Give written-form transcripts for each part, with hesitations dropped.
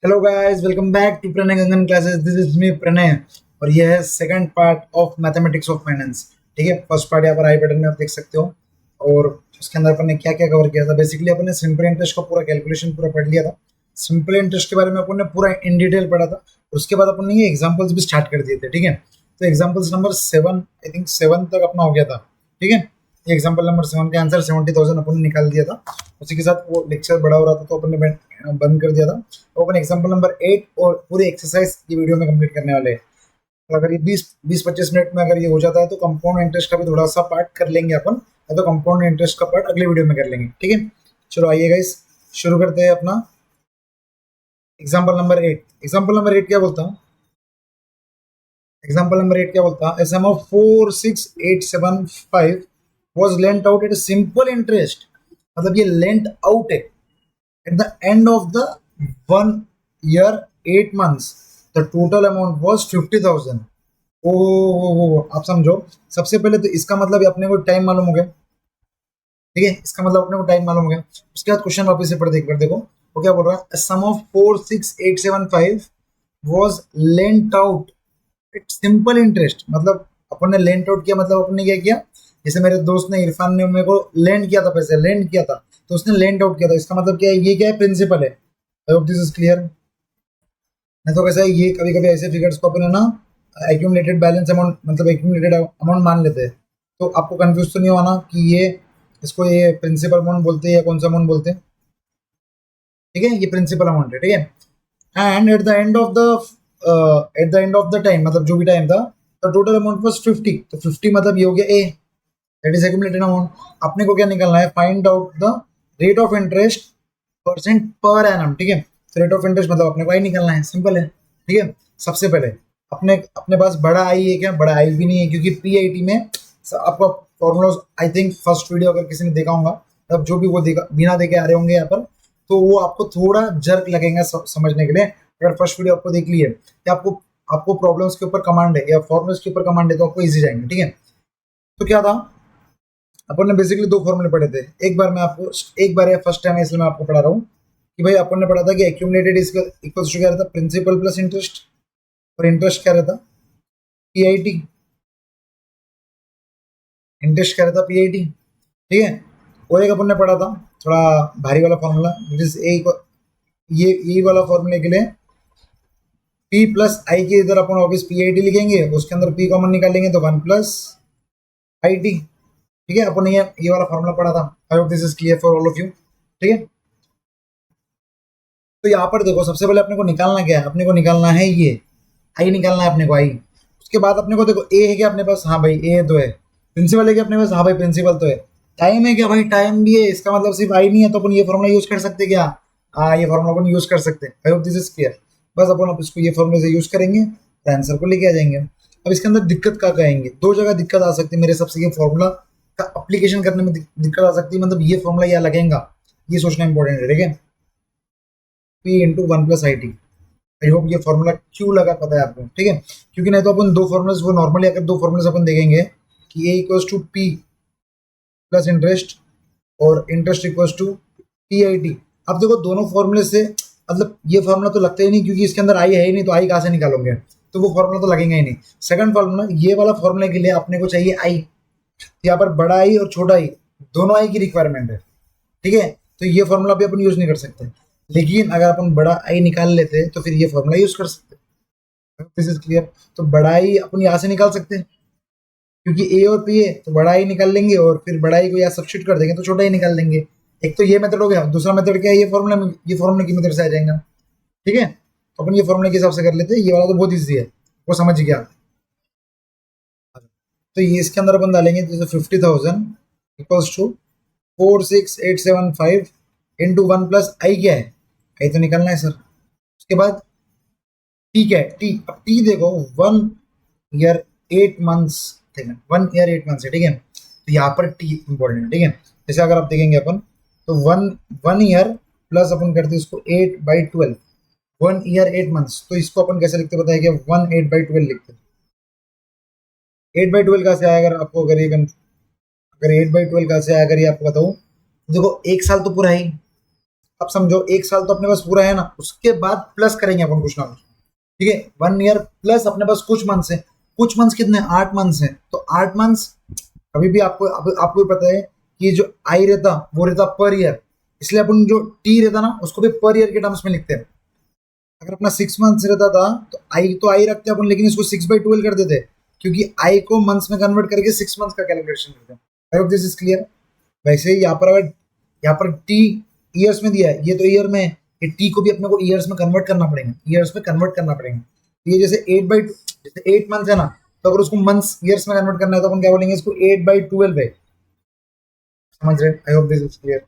Hello guys, welcome back to Pranay Gangan classes. This is me Pranay और यह है second part of mathematics of finance. ठीक है, फर्स्ट पार्ट यहाँ पर आई बटन में आप देख सकते हो। और उसके अंदर अपन ने क्या क्या कवर किया था। बेसिकली अपन ने सिंपल इंटरेस्ट का पूरा कैलकुलेशन पूरा पढ़ लिया था। सिंपल इंटरेस्ट के बारे में अपन ने पूरा इन डिटेल पढ़ा था। उसके बाद अपन ने ये एग्जाम्पल्स भी स्टार्ट कर दिए थे। ठीक है, तो एग्जाम्पल्स नंबर 7, आई थिंक 7 तक अपना हो गया था। ठीक है, एग्जाम्पल नंबर 7 का आंसर 70,000 अपन ने निकाल दिया था। उसी के साथ वो लेक्चर बड़ा हो रहा था तो अपन ने बंद कर दिया था। तो अपन एग्जाम्पल नंबर 8 और पूरी एक्सरसाइज की वीडियो में कंप्लीट करने वाले हैं। तो अगर ये 20-25 मिनट में अगर ये हो जाता है तो कंपाउंड इंटरेस्ट का भी थोड़ा सा पार्ट कर लेंगे अपन, या तो कंपाउंड इंटरेस्ट का पार्ट अगले वीडियो में कर लेंगे। ठीक है, चलो आइए गाइस, शुरू करते हैं अपना एग्जाम्पल नंबर 8। एग्जाम्पल नंबर 8 क्या बोलता हूँ? एग्जाम्पल नंबर 8 क्या बोलता है? Sum of 46875 was lent out at a simple interest। मतलब ये लेंट आउट है at the end of the 1 year 8 months। the total amount was 50,000। ओ आप समझो, सबसे पहले तो इसका मतलब अपने को टाइम मालूम हो गया। ठीक है, इसका मतलब अपने को टाइम मालूम हो गया। उसके बाद क्वेश्चन वापस से पढ़ देख कर देखो वो क्या बोल रहा है। Sum of 46875 was lent out at simple interest। मतलब अपन ने लेंट आउट किया, मतलब अपन ने क्या किया? जैसे मेरे दोस्त ने, इरफान ने मेरे को लेंड किया था, पैसे लेंड किया था, तो उसने लेंट आउट किया था। इसका मतलब क्या है? ये क्या है? प्रिंसिपल है। I hope this is clear. नहीं तो कैसा है, ये कभी कभी ऐसे फिगर्स को अपन है ना एक्यूमुलेटेड बैलेंस अमाउंट, मतलब एक्यूमुलेटेड अमाउंट मान लेते हैं। तो आपको कंफ्यूज तो नहीं होना कि ये इसको ये प्रिंसिपल अमाउंट बोलते हैं या कौन सा अमाउंट बोलते हैं। ठीक है, ये प्रिंसिपल अमाउंट है। ठीक है, and at the end of the time, मतलब जो भी टाइम था, द टोटल अमाउंट वाज 50। तो 50 मतलब ये हो गया ए, दैट इज एक्यूमुलेटेड अमाउंट। अपने को क्या निकालना है? Find out the rate of interest percent per annum. ठीक है, तो रेट ऑफ इंटरेस्ट मतलब अपने को आई निकालना है, सिंपल है। ठीक है, सबसे पहले अपने अपने पास बड़ा आई है क्या? बड़ा आई भी नहीं है, क्योंकि पीआईटी में आपका formula, I think first video अगर किसी ने देखा होगा, तब जो भी वो देखा बिना देखे आ रहे होंगे यहाँ पर, तो वो आपको थोड़ा जर्क लगेगा समझने के लिए। अगर फर्स्ट वीडियो आपको देख ली है कि आपको आपको प्रॉब्लम्स के ऊपर कमांड है या फॉर्मुलास के ऊपर कमांड है, तो आपको इजी जाएंगे। ठीक है, तो क्या था, अपन ने बेसिकली दो फॉर्मूले पढ़े थे। एक बार या फर्स्ट टाइम है इसलिए मैं आपको पढ़ा रहा हूँ कि भाई अपन ने पढ़ा था कि एक्यूमुलेटेड इक्वल्स टू क्या रहता? Principal plus interest. और इंटरेस्ट क्या रहता? पीआईटी। इंटरेस्ट क्या रहता? पीआईटी। ठीक है, और एक अपन ने पढ़ा था थोड़ा भारी वाला फॉर्मूला, ये वाला फॉर्मूले के लिए पी प्लस आई के इधर अपन वापस पी आई टी लिखेंगे, उसके अंदर पी कॉमन निकालेंगे तो 1 प्लस आई टी। ठीक है, अपन ने ये वाला फॉर्मूला पढ़ा था। आई hope this is clear for all of you. ठीक है, तो यहाँ पर देखो, सबसे पहले अपने को निकालना क्या है? अपने को निकालना है ये आई, निकालना है अपने को आई। उसके बाद अपने को देखो ए है क्या अपने पास? हाँ भाई, ए तो है। प्रिंसिपल है क्या अपने पास? हाँ भाई, प्रिंसिपल तो है। टाइम है क्या भाई? टाइम भी है। इसका मतलब सिर्फ आई नहीं है, तो अपन ये फॉर्मूला यूज कर सकते हैं क्या? हाँ, ये फॉर्मूला अपन यूज कर सकते हैं। आई होप दिस इज क्लियर। बस अपन अब इसको ये फॉर्मूले से यूज करेंगे तो आंसर को लेके आ जाएंगे। अब इसके अंदर दिक्कत क्या कहेंगे? दो जगह दिक्कत आ सकती है मेरे सबसे। ये फॉर्मूला का अप्लीकेशन करने में दिक्कत आ सकती है, मतलब ये फॉर्मूला यहाँ लगेगा, ये सोचना इंपॉर्टेंट है। ठीक है, P into 1 plus I T. I hope ये फॉर्मूला क्यों लगा पता है आपको। ठीक है, क्योंकि नहीं तो अपन दो फॉर्मुलेस, वो नॉर्मली अगर दो फॉर्मुलेस अपन देखेंगे कि A equals to P plus interest और interest equals to P I T. अब देखो दोनों फॉर्मूले से मतलब ये फॉर्मूला तो लगता ही नहीं, क्योंकि इसके अंदर आई है ही नहीं, तो आई कहाँ से निकालोगे? तो वो फॉर्मूला तो लगेगा ही नहीं। सेकंड फॉर्मूला, ये वाला फॉर्मूले के लिए अपने को चाहिए आई। यहाँ पर बड़ा आई और छोटा आई, दोनों आई की रिक्वायरमेंट है। ठीक है, तो ये फॉर्मूला भी अपन यूज नहीं कर सकते। लेकिन अगर अपन बड़ा आई निकाल लेते तो फिर ये फॉर्मूला यूज कर सकते। This is clear. तो बड़ा आई अपन यहाँ से निकाल सकते हैं, क्योंकि ए और पी है, तो बड़ा आई निकाल लेंगे और फिर बड़ा आई को यहाँ सब्सिट्यूट कर देंगे तो छोटा ही निकाल देंगे। एक तो ये मेथड हो गया। दूसरा मेथड क्या है? ये फॉर्मूला में, ये फॉर्मूले की मेथड से आ जाएगा। ठीक है, तो अपन ये फॉर्मूले के हिसाब से कर लेते हैं। ये वाला तो बहुत ईजी है, वो समझ गया। तो ये इसके अंदर अपन डालेंगे, जैसे 50,000 इक्वल्स टू 46875 इंटू 1 प्लस आई। क्या है? आई तो निकलना है सर। उसके बाद टी क्या है? टी, अब टी देखो 1 ईयर 8 मंथ्स, ठीक है, 1 ईयर 8 मंथ्स है। ठीक है, तो यहाँ पर टी इंपॉर्टेंट है। ठीक है, जैसे अगर आप देखेंगे अपन, तो वन वन ईयर प्लस अपन करते हैं इसको 8/12, 1 ईयर 8 मंथ्स। तो इसको अपन कैसे लिखते पता है क्या? 1 8/12 लिखते हैं। 8/12 कहाँ से आया? अगर आपको अगर 8/12 कहाँ से आया, अगर ये आपको बताऊँ, देखो एक साल तो पूरा है ही, अब समझो 1 साल तो अपने पास पूरा है ना, उसके बाद प्लस करेंगे अपन कुछ ना कुछ, ठीक है। 1 ईयर प्लस अपने पास कुछ मंथ्स है, कुछ मंथ्स कितने, 8 मंथ्स है, तो 8 मंथ्स अभी भी आपको भी पता है कि जो आई रहता वो रहता पर ईयर, इसलिए अपन जो टी रहता ना उसको भी पर ईयर के टर्म्स में लिखते हैं। अगर अपना 6 मंथ्स रहता था तो आई रखते अपन, लेकिन इसको 6/12 कर देते, क्योंकि आई को मंथ्स में कन्वर्ट करके 6 मंथ्स का कैलकुलेशन करते हैं। आई होप दिस इज क्लियर। वैसे ही यहाँ पर टी ईयर्स में दिया है, ये तो ईयर में है, ये टी को भी अपने को ईयर्स में कन्वर्ट करना पड़ेगा, ईयर्स में कन्वर्ट करना पड़ेगा। तो ये जैसे 8 मंथ्स है ना, तो अगर उसको मंथ्स ईयर्स में कन्वर्ट करना है तो अपन क्या बोलेंगे, इसको 8/12 है। समझ रहे? आई होप दिस इज क्लियर।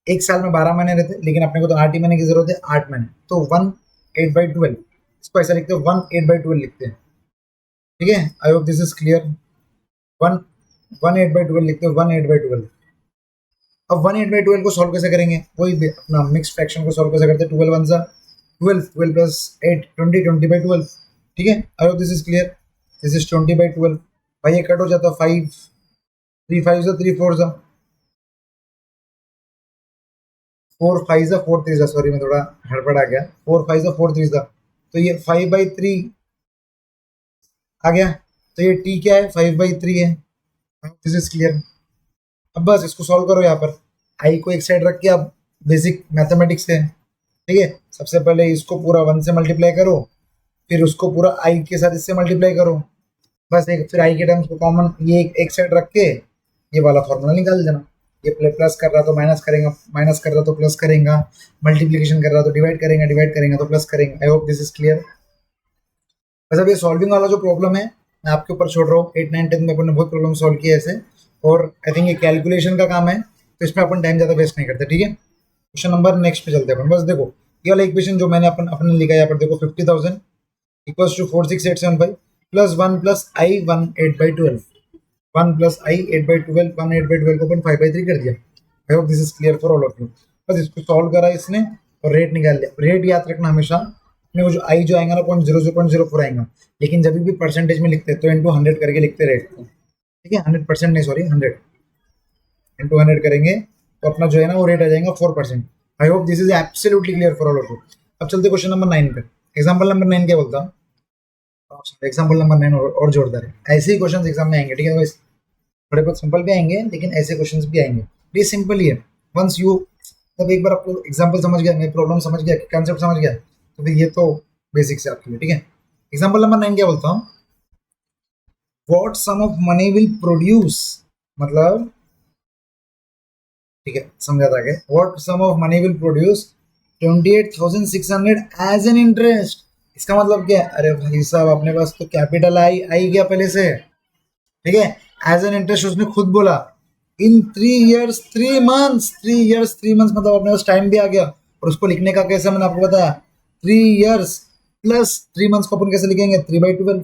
1 साल में 12 महीने रहते, लेकिन अपने को तो 8 ही महीने की जरूरत है, 8 महीने, तो 1/8/12, इसको ऐसा लिखते हैं, 1/8/12 लिखते हैं, ठीक है। I hope this is clear. One 1/8/12 लिखते हैं, 1/8/12। अब 1/8/12 को सॉल्व कैसे करेंगे, वही अपना मिक्स फ्रैक्शन को सॉल्व कैसे करते हैं, 12 वन सा 12, 12 प्लस 8 20, 20/12, ठीक है। I hope this is clear. This is 20/12। भाई ये कट हो जाता, 5 3 5 सा 3 4 सा 4 5 सा 4 3 सा, सॉरी मैं थोड़ा हड़बड़ आ गया, 4 5 सा 4 3 सा, तो ये 5/3 आ गया, तो ये टी क्या है, 5/3 है। This is clear. अब बस इसको सॉल्व करो, यहाँ पर आई को एक साइड रख के आप बेसिक मैथमेटिक्स है, ठीक है। सबसे पहले इसको पूरा 1 से मल्टीप्लाई करो, फिर उसको पूरा आई के साथ इससे मल्टीप्लाई करो, बस एक फिर आई के टर्म्स को कॉमन ये एक साइड रख के ये वाला फॉर्मूला निकाल देना। ये प्लस कर रहा तो माइनस करेगा, माइनस कर रहा तो प्लस करेगा, मल्टीप्लीकेशन कर रहा तो डिवाइड करेगा तो प्लस करेंगे। आई होप दिस इज क्लियर। बस अब ये सॉल्विंग वाला जो प्रॉब्लम है मैं आपके ऊपर छोड़ रहा हूँ, 8 9 10 में अपन ने बहुत प्रॉब्लम सॉल्व किया है ऐसे, और आई थिंक ये कैलकुलेशन का काम है, तो इसमें अपन टाइम ज़्यादा वेस्ट नहीं करते, ठीक है। क्वेश्चन नंबर नेक्स्ट पे चलते हैं अपन। बस देखो ये वाला इक्वेशन जो मैंने अपने लिखा है यहाँ पर, देखो 50,000 equals to 46875 plus 1 plus I 1/8/12, 1 plus I 8/12, 1/8/12 को अपन 5/3 कर दिया। I hope this is clear for all of you. बस इसको सॉल्व करा इसने और रेट निकाल लिया। रेट याद रखना हमेशा, अपने को जो आई जो आएगा ना 0.0004 आएगा, लेकिन जब भी परसेंटेज में लिखते हैं तो इंटू 100 करके लिखते रेट को, ठीक है। 100% नहीं, सॉरी 100 इंटू 100 करेंगे तो अपना जो है ना वो रेट आ जाएगा 4%। आई hope this is absolutely clear for all of you. अब चलते क्वेश्चन नंबर 9 पे। एग्जाम्पल नंबर 9 क्या बोलता हूँ, एग्जाम्पल नंबर 9 और जोरदार है। ऐसे ही क्वेश्चन एग्जाम में आएंगे, ठीक है। वैसे थोड़े बहुत सिंपल भी आएंगे, लेकिन ऐसे क्वेश्चंस भी आएंगे। ये सिंपल ही है, वंस यू तब एक बार आपको एग्जांपल समझ गया, मैं प्रॉब्लम समझ गया, कॉन्सेप्ट समझ गया, तो फिर ये तो बेसिक्स है आपके लिए, ठीक है। एग्जांपल नंबर 9 क्या बोलता हूँ, what sum of money will produce, मतलब ठीक है समझा था क्या, what sum of money will produce 28,600 as an interest. इसका मतलब क्या है, अरे भाई साहब अपने पास तो कैपिटल आई गया पहले से, ठीक है। एज एन इंटरेस्ट उसने खुद बोला, इन 3 years 3 months, 3 years 3 months, मतलब अपने पास टाइम भी आ गया। और उसको लिखने का कैसे मैंने आपको बताया, 3 years प्लस 3 months को अपन कैसे लिखेंगे, 3/12,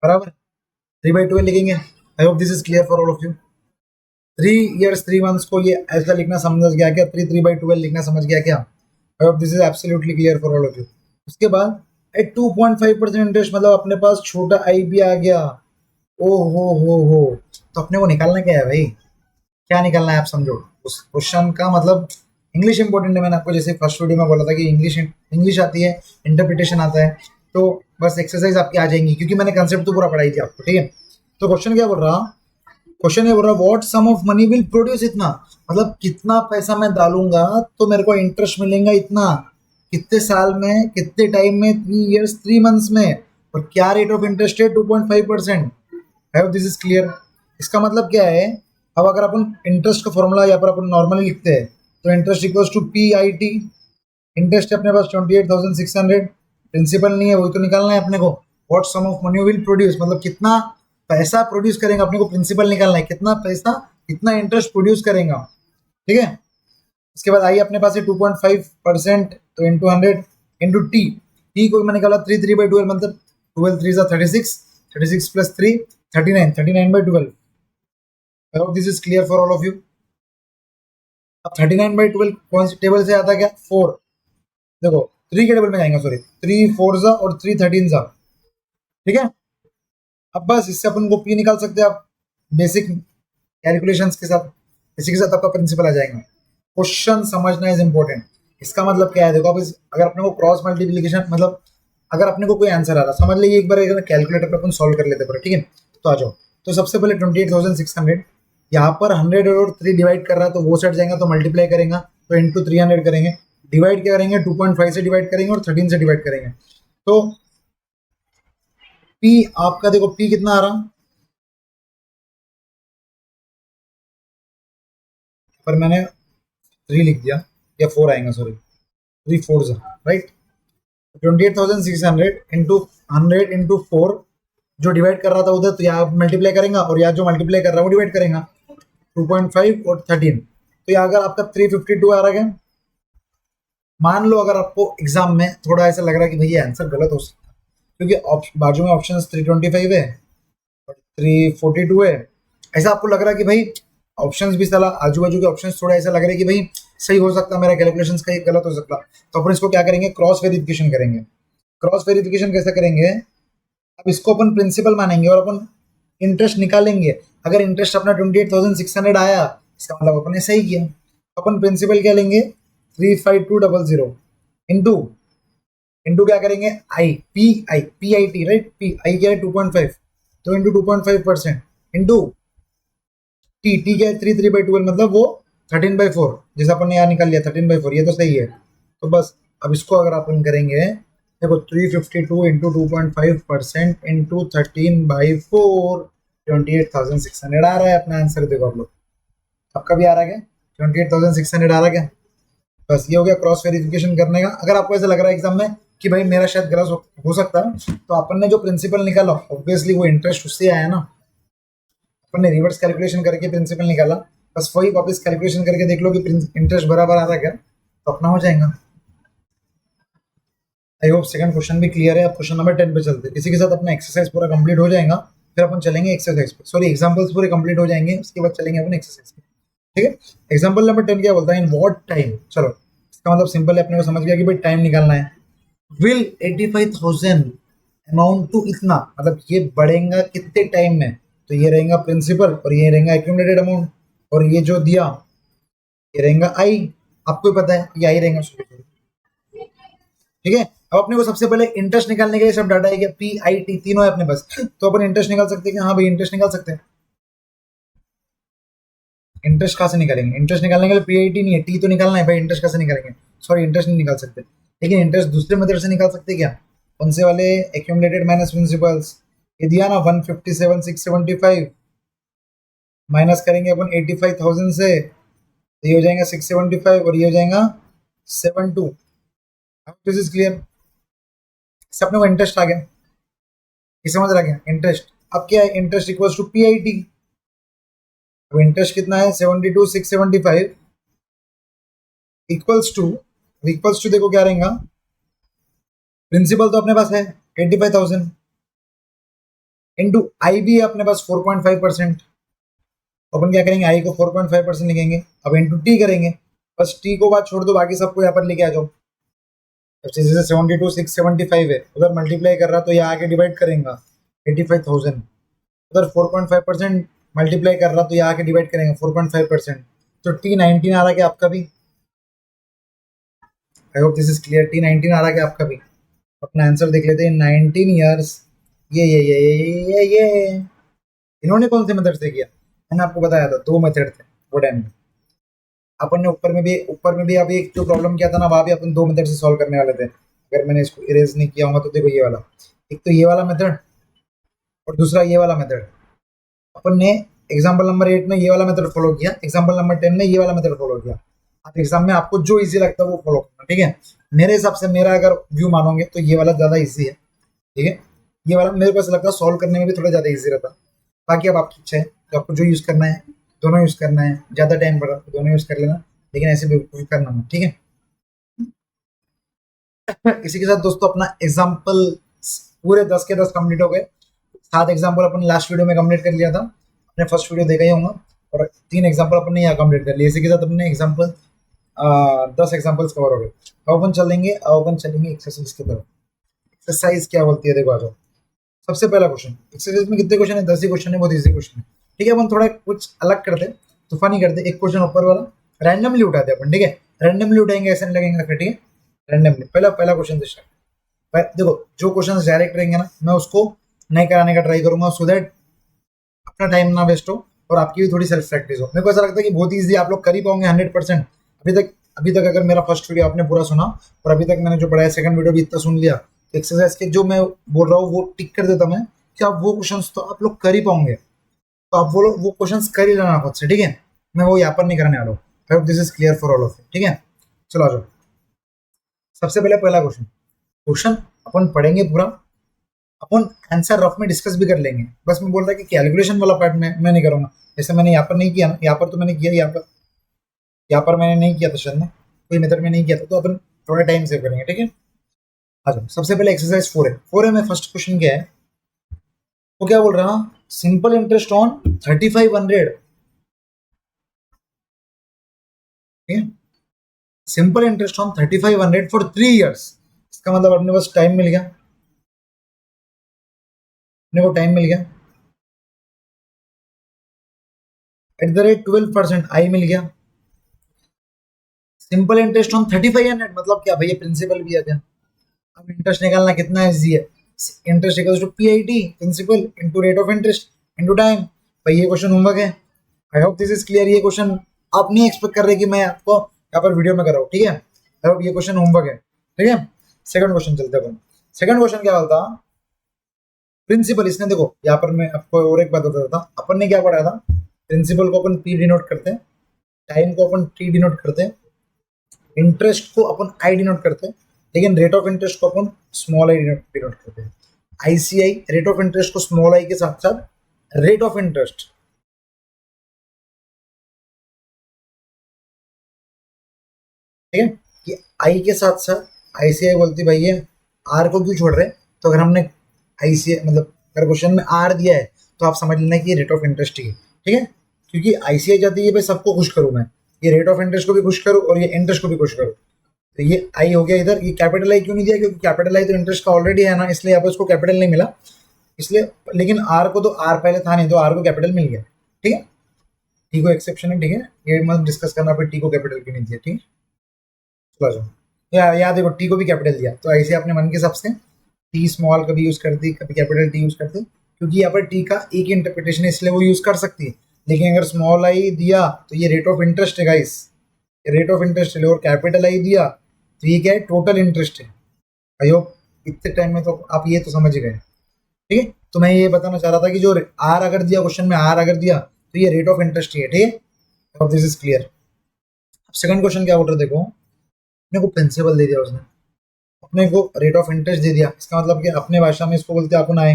बराबर 3/12 लिखेंगे। आई hope this is clear for all of you. 3 years 3 months को ये ऐसा लिखना समझ गया क्या, 3/12 लिखना समझ गया क्या। आई hope this is absolutely clear for all of you. उसके बाद एट 2.5% इंटरेस्ट, मतलब अपने पास छोटा आई भी आ गया। ओ हो, तो अपने को निकालना क्या है भाई, क्या निकालना है आप समझो। उस क्वेश्चन का मतलब इंग्लिश इंपॉर्टेंट है, मैंने आपको जैसे फर्स्ट वीडियो में बोला था कि इंग्लिश आती है, इंटरप्रिटेशन आता है, तो बस एक्सरसाइज आपकी आ जाएंगी, क्योंकि मैंने कंसेप्ट तो पूरा पढ़ाई थी आपको, ठीक है। तो क्वेश्चन क्या बोल रहा, क्वेश्चन ये बोल रहा what sum of money will produce, इतना मतलब कितना पैसा मैं डालूंगा तो मेरे को इंटरेस्ट मिलेगा इतना, कितने साल में, कितने टाइम में, 3 years 3 months में, और क्या रेट ऑफ इंटरेस्ट है, 2.5%। आई होप दिस इज क्लियर। इसका मतलब क्या है, अब अगर अपन इंटरेस्ट का फॉर्मूला यहाँ पर अपन नॉर्मली लिखते हैं, तो interest equals to PIT, interest है अपने पास 28,600, प्रिंसिपल नहीं है, वही तो निकालना है अपने को। What sum of money will produce, मतलब कितना पैसा प्रोड्यूस करेंगे, अपने को प्रिंसिपल निकालना है, कितना पैसा कितना इंटरेस्ट प्रोड्यूस करेगा, ठीक है। इसके बाद आई अपने पास है 2.5%, तो इंटू 100 इंटू टी को मैंने निकाला 3/12, मतलब 12 3 36, 36 plus 3 39, 39/12। I hope this is clear for all of you. अब 39/12 कौन सी टेबल से आता है क्या, 4, देखो 3 के टेबल में जाएंगे, सॉरी 3 4 जा और 3 13 जा, ठीक है। अब बस इससे अपन को पी निकाल सकते हैं आप बेसिक कैलकुलेशंस के साथ, इसी के साथ आपका प्रिंसिपल आ जाएगा। क्वेश्चन समझना इज इंपॉर्टेंट। इसका मतलब क्या है, देखो अब अगर अपने को क्रॉस मल्टीप्लीकेशन मतलब अगर अपने को कोई आंसर आ रहा, समझ लीजिए एक बार कैलकुलेटर पर अपन सॉल्व कर लेते पर, ठीक है। तो आ जाओ, तो सबसे पहले 28,600 यहाँ पर 100 और 3 डिवाइड कर रहा है, तो वो सेट जाएगा तो मल्टीप्लाई करेंगे, तो इंटू 300 करेंगे, डिवाइड क्या करेंगे 2.5 से डिवाइड करेंगे और 13 से डिवाइड करेंगे। तो पी आपका देखो पी कितना आ रहा, पर मैंने 3 लिख दिया या 4 आएगा, सॉरी 3 4 राइट। 28,600 इंटू 100 इंटू 4, जो डिवाइड कर रहा था उधर तो यहाँ मल्टीप्लाई करेंगे और यहाँ जो मल्टीप्लाई कर रहा है वो डिवाइड करेंगे, 2.5 और 13। तो यहाँ अगर आपका 352 आ रहा है, मान लो अगर आपको एग्जाम में थोड़ा ऐसा लग रहा है कि भैया आंसर गलत हो सकता है, क्योंकि बाजू में ऑप्शन 325 है और 342 है, ऐसा आपको लग रहा है कि भाई ऑप्शंस भी साला आजू बाजू के ऑप्शंस थोड़ा ऐसा लग रहा है कि भाई सही हो सकता है, मेरा कैलकुलेशंस कहीं गलत हो सकता, तो अपन इसको क्या करेंगे, क्रॉस वेरिफिकेशन करेंगे। क्रॉस वेरिफिकेशन कैसे करेंगे, अब इसको अपन प्रिंसिपल मानेंगे और अपन इंटरेस्ट निकालेंगे। अगर इंटरेस्ट अपना 28,600 आया, इसका मतलब अपन ने सही किया। अपन प्रिंसिपल क्या लेंगे, 35200 इंटू इंटू क्या करेंगे, P I T right, P I क्या है 2.5, तो इंटू 2.5% इंटू टी, टी क्या है 3/12 मतलब वो 13/4, जैसे अपन ने यहाँ निकाल लिया 13/4, ये तो सही है। तो बस अब इसको अगर अपन करेंगे, देखो 352 इंटू 2.5% इंटू 13/4, 28,600 आ रहा है अपना आंसर। देखो आप लोग, आपका भी आ रहा है क्या, 28,600 आ रहा है क्या। बस ये हो गया क्रॉस वेरिफिकेशन करने का। अगर आपको ऐसा लग रहा है एग्जाम में कि भाई मेरा शायद गलत हो सकता है, तो अपन ने जो प्रिंसिपल निकाला ऑब्वियसली वो इंटरेस्ट उससे आया ना, अपन ने रिवर्स कैलकुलेशन करके प्रिंसिपल निकाला, बस वही वापस कैलकुलेशन करके देख लो कि इंटरेस्ट बराबर आ रहा है क्या, तो अपना हो जाएगा। आई होप सेकंड क्वेश्चन भी क्लियर है। अब क्वेश्चन नंबर 10 पे चलते हैं, इसी के साथ अपना एक्सरसाइज पूरा कंप्लीट हो जाएगा, फिर अपन चलेंगे एक्सरसाइज पे, सॉरी एग्जांपल्स पूरे कंप्लीट हो जाएंगे, उसके बाद चलेंगे अपन एक्सरसाइज पे, ठीक है। एग्जांपल नंबर 10 क्या बोलता है, इन व्हाट टाइम, चलो इसका मतलब सिंपल है, अपने को समझ गया कि भाई टाइम निकालना है। विल 85,000 अमाउंट टू इतना, मतलब ये बढ़ेगा कितने टाइम में, तो ये रहेगा प्रिंसिपल और ये रहेगा एक्यूमुलेटेड अमाउंट, और ये जो दिया ये रहेगा आई, आपको ही पता है ये आई रहेगा, ठीक है। अब अपने को सबसे पहले इंटरेस्ट निकालने के लिए सब डाटा है क्या, पी आई टी तीनों है अपने पास, तो अपन इंटरेस्ट निकाल सकते हैं कि हाँ भाई इंटरेस्ट निकाल सकते हैं। इंटरेस्ट कहाँ से निकालेंगे, इंटरेस्ट निकालने के लिए पी आई टी नहीं है, टी तो निकालना है भाई, इंटरेस्ट कैसे निकालेंगे, सॉरी इंटरेस्ट नहीं निकाल सकते, लेकिन इंटरेस्ट दूसरे मेथड से निकाल सकते हैं क्या, कौन से वाले, एक्यूमुलेटेड माइनस प्रिंसिपल्स, ये दिया ना 157,675, माइनस करेंगे अपन 85,000 से, तो ये हो जाएगा 675 और ये हो जाएगा 72। दिस इज क्लियर, इससे अपने को इंटरेस्ट आ गया, ये समझ रहा क्या इंटरेस्ट। अब क्या है, interest equals to P I T, अब इंटरेस्ट कितना है 72,675 इक्वल्स टू देखो क्या रहेगा, प्रिंसिपल तो अपने पास है 85,000 इंटू आई भी है अपने पास 4.5%, अपन क्या करेंगे आई को 4.5% लिखेंगे, अब इंटू टी करेंगे, बस टी को बात छोड़ दो, बाकी सबको यहाँ पर लेके आ जाओ। जैसे 72,675 है, उधर मल्टीप्लाई कर रहा तो यहाँ आके डिवाइड करेंगे 85,000, उधर 4.5% मल्टीप्लाई कर रहा तो यहाँ आके डिवाइड करेंगे 4.5%, तो T19 आ रहा है आपका भी, आई hope this is clear, T19 आ रहा है आपका भी। अपना आंसर देख लेते हैं, 19 ईयर्स, ये इन्होंने कौन से मेथड से किया, मैंने आपको बताया था 2 मेथड थे वो टाइम में, अपन ने ऊपर में भी अभी एक जो प्रॉब्लम किया था ना, वहाँ भी अपन 2 मेथड से सॉल्व करने वाले थे। अगर मैंने इसको इरेज नहीं किया होगा तो देखो ये वाला, एक तो ये वाला मेथड और दूसरा ये वाला मेथड, अपन ने एग्जाम्पल नंबर 8 में ये वाला मेथड फॉलो किया, एग्जाम्पल नंबर 10 में ये वाला मेथड फॉलो किया। आप एग्जाम में आपको जो इजी लगता है वो फॉलो करना, ठीक है। मेरे हिसाब से मेरा अगर व्यू मानोगे तो ये वाला ज़्यादा इजी है, ठीक है। ये वाला मेरे को ऐसा लगता है सॉल्व करने में भी थोड़ा ज़्यादा इजी रहता, बाकी अब आपकी इच्छा है, तो आपको जो यूज़ करना है दोनों यूज़ करना है, ज़्यादा टाइम पड़ा तो दोनों यूज़ कर लेना, लेकिन ऐसे भी करना मत, ठीक है। इसी के साथ दोस्तों अपना एग्जाम्पल पूरे 10 के 10 कंप्लीट हो गए। 7 एग्जाम्पल अपन लास्ट वीडियो में कंप्लीट कर लिया था, अपने फर्स्ट वीडियो देखा ही होगा, और 3 एग्जाम्पल अपन ने यहाँ कंप्लीट कर लिया। इसी के साथ अपने एग्जाम्पल 10 एग्जाम्पल्स कवर हो गए। अब अपन चलेंगे एक्सरसाइज की तरफ। एक्सरसाइज क्या बोलती है देखो, आ जाओ। सबसे पहला क्वेश्चन, एक्सरसाइज में कितने क्वेश्चन है, 10 ही क्वेश्चन है, बहुत ईजी क्वेश्चन है, ठीक है। अपन थोड़ा कुछ अलग करते, तूफानी करते, एक क्वेश्चन ऊपर वाला रैंडमली उठाते हैं अपन, ठीक है, रैंडमली उठाएंगे, ऐसा नहीं लगेगा फिर, ठीक है, रैंडमली। पहला पहला क्वेश्चन से स्टार्ट। देखो जो क्वेश्चन डायरेक्ट रहेंगे ना, मैं उसको नहीं कराने का ट्राई करूंगा, सो दैट अपना टाइम ना वेस्ट हो और आपकी भी थोड़ी सेल्फ प्रैक्टिस हो। मेरे को ऐसा लगता है कि बहुत ईजी आप लोग कर ही पाओगे 100%। अभी तक अगर मेरा फर्स्ट वीडियो आपने पूरा सुना और अभी तक मैंने जो पढ़ाया सेकंड वीडियो भी इतना सुन लिया, तो एक्सरसाइज के जो मैं बोल रहा हूँ वो टिक कर देता मैं, कि आप वो क्वेश्चंस तो आप लोग कर ही पाओगे, तो आप वो क्वेश्चंस कर ही लेना खुद से, ठीक है। मैं वो यहाँ पर नहीं कराने वाला हूँ। आई hope this is clear for all of you, ठीक है। चलो आ जाओ, सबसे पहले पहला क्वेश्चन। क्वेश्चन अपन पढ़ेंगे पूरा, अपन आंसर रफ में डिस्कस भी कर लेंगे। बस मैं बोल रहा कि कैलकुलेशन वाला पार्ट मैं नहीं करूंगा, जैसे मैंने यहाँ पर नहीं किया ना, यहाँ पर तो मैंने किया, यहाँ पर मैंने नहीं किया था शायद ना, कोई मेथड में नहीं किया था, तो अपन थोड़ा टाइम सेव करेंगे, ठीक है। आ जाओ, सबसे पहले एक्सरसाइज 4 है। 4 में फर्स्ट क्वेश्चन क्या है, वो क्या बोल रहा, सिंपल इंटरेस्ट ऑन 3500, ठीक है, simple interest on 3500 for 3 years. इसका मतलब अपने पास टाइम मिल गया, अपने को टाइम मिल गया, एट द रेट 12% आई मिल गया। सिंपल इंटरेस्ट ऑन 3500 मतलब क्या भैया, प्रिंसिपल भी आ गया। अब इंटरेस्ट निकालना कितना इजी है, interest equals to PIT, principal into rate of interest into time. भाई ये क्वेश्चन होमवर्क है, I hope this is clear. ये क्वेश्चन आप नहीं एक्सपेक्ट कर रहे कि मैं आपको यहाँ पर वीडियो में कर रहा हूँ, ठीक है। आई होप ये क्वेश्चन होमवर्क है, ठीक है। सेकंड क्वेश्चन चलते हैं। सेकंड क्वेश्चन क्या बोलता, प्रिंसिपल। इसने देखो यहाँ पर मैं आपको और एक बात बताता था, अपन ने क्या पढ़ा था, प्रिंसिपल को अपन पी डिनोट करते हैं, टाइम को अपन टी डिनोट करते हैं, इंटरेस्ट को अपन आई डिनोट करते हैं, लेकिन रेट ऑफ इंटरेस्ट को अपन स्मॉल आई डिनोट करते हैं। आईसीआई रेट ऑफ इंटरेस्ट को स्मॉल आई के साथ साथ रेट ऑफ इंटरेस्ट, ठीक है, कि आई के साथ साथ आईसीआई बोलती भाई ये आर को क्यों छोड़ रहे, तो अगर हमने आईसीआई मतलब अगर क्वेश्चन में आर दिया है तो आप समझ लेना कि ये रेट ऑफ इंटरेस्ट ही है, ठीक है, क्योंकि आईसीआई चाहती है भाई सबको खुश करूं मैं, ये रेट ऑफ इंटरेस्ट को भी खुश करूं और ये इंटरेस्ट को भी खुश करूं। तो ये आई हो गया इधर, ये कैपिटल आई क्यों नहीं दिया, क्योंकि कैपिटल आई तो इंटरेस्ट का ऑलरेडी है ना, इसलिए यहाँ पर उसको कैपिटल नहीं मिला, इसलिए। लेकिन आर को तो आर पहले था नहीं, तो आर को कैपिटल मिल गया, ठीक है। टी को एक्सेप्शन है, ठीक है, ये मत डिस्कस करना फिर टी को कैपिटल क्यों नहीं दिया, ठीक है। चलो आ जाओ, यहाँ देखो टी को भी कैपिटल दिया, तो ऐसे अपने मन के हिसाब से टी स्मॉल कभी यूज करती, कभी कैपिटल टी यूज करती, क्योंकि यहाँ पर टी का एक ही इंटरप्रिटेशन है, इसलिए वो यूज कर सकती है। लेकिन अगर स्मॉल आई दिया तो ये रेट ऑफ इंटरेस्ट है गाइस, रेट ऑफ इंटरेस्ट है, और कैपिटल आई दिया तो ये क्या है, टोटल इंटरेस्ट है। आई होप इतने टाइम में तो आप ये तो समझ गए, ठीक है। तो मैं ये बताना चाह रहा था कि जो आर अगर दिया क्वेश्चन में, आर अगर दिया तो ये रेट ऑफ इंटरेस्ट ही है, ठीक है। This is clear. अब सेकंड क्वेश्चन क्या बोल रहे, देखो अपने को प्रिंसिपल दे दिया उसने, अपने को रेट ऑफ इंटरेस्ट दे दिया, इसका मतलब कि अपने भाषा में इसको बोलते हैं अपन आए।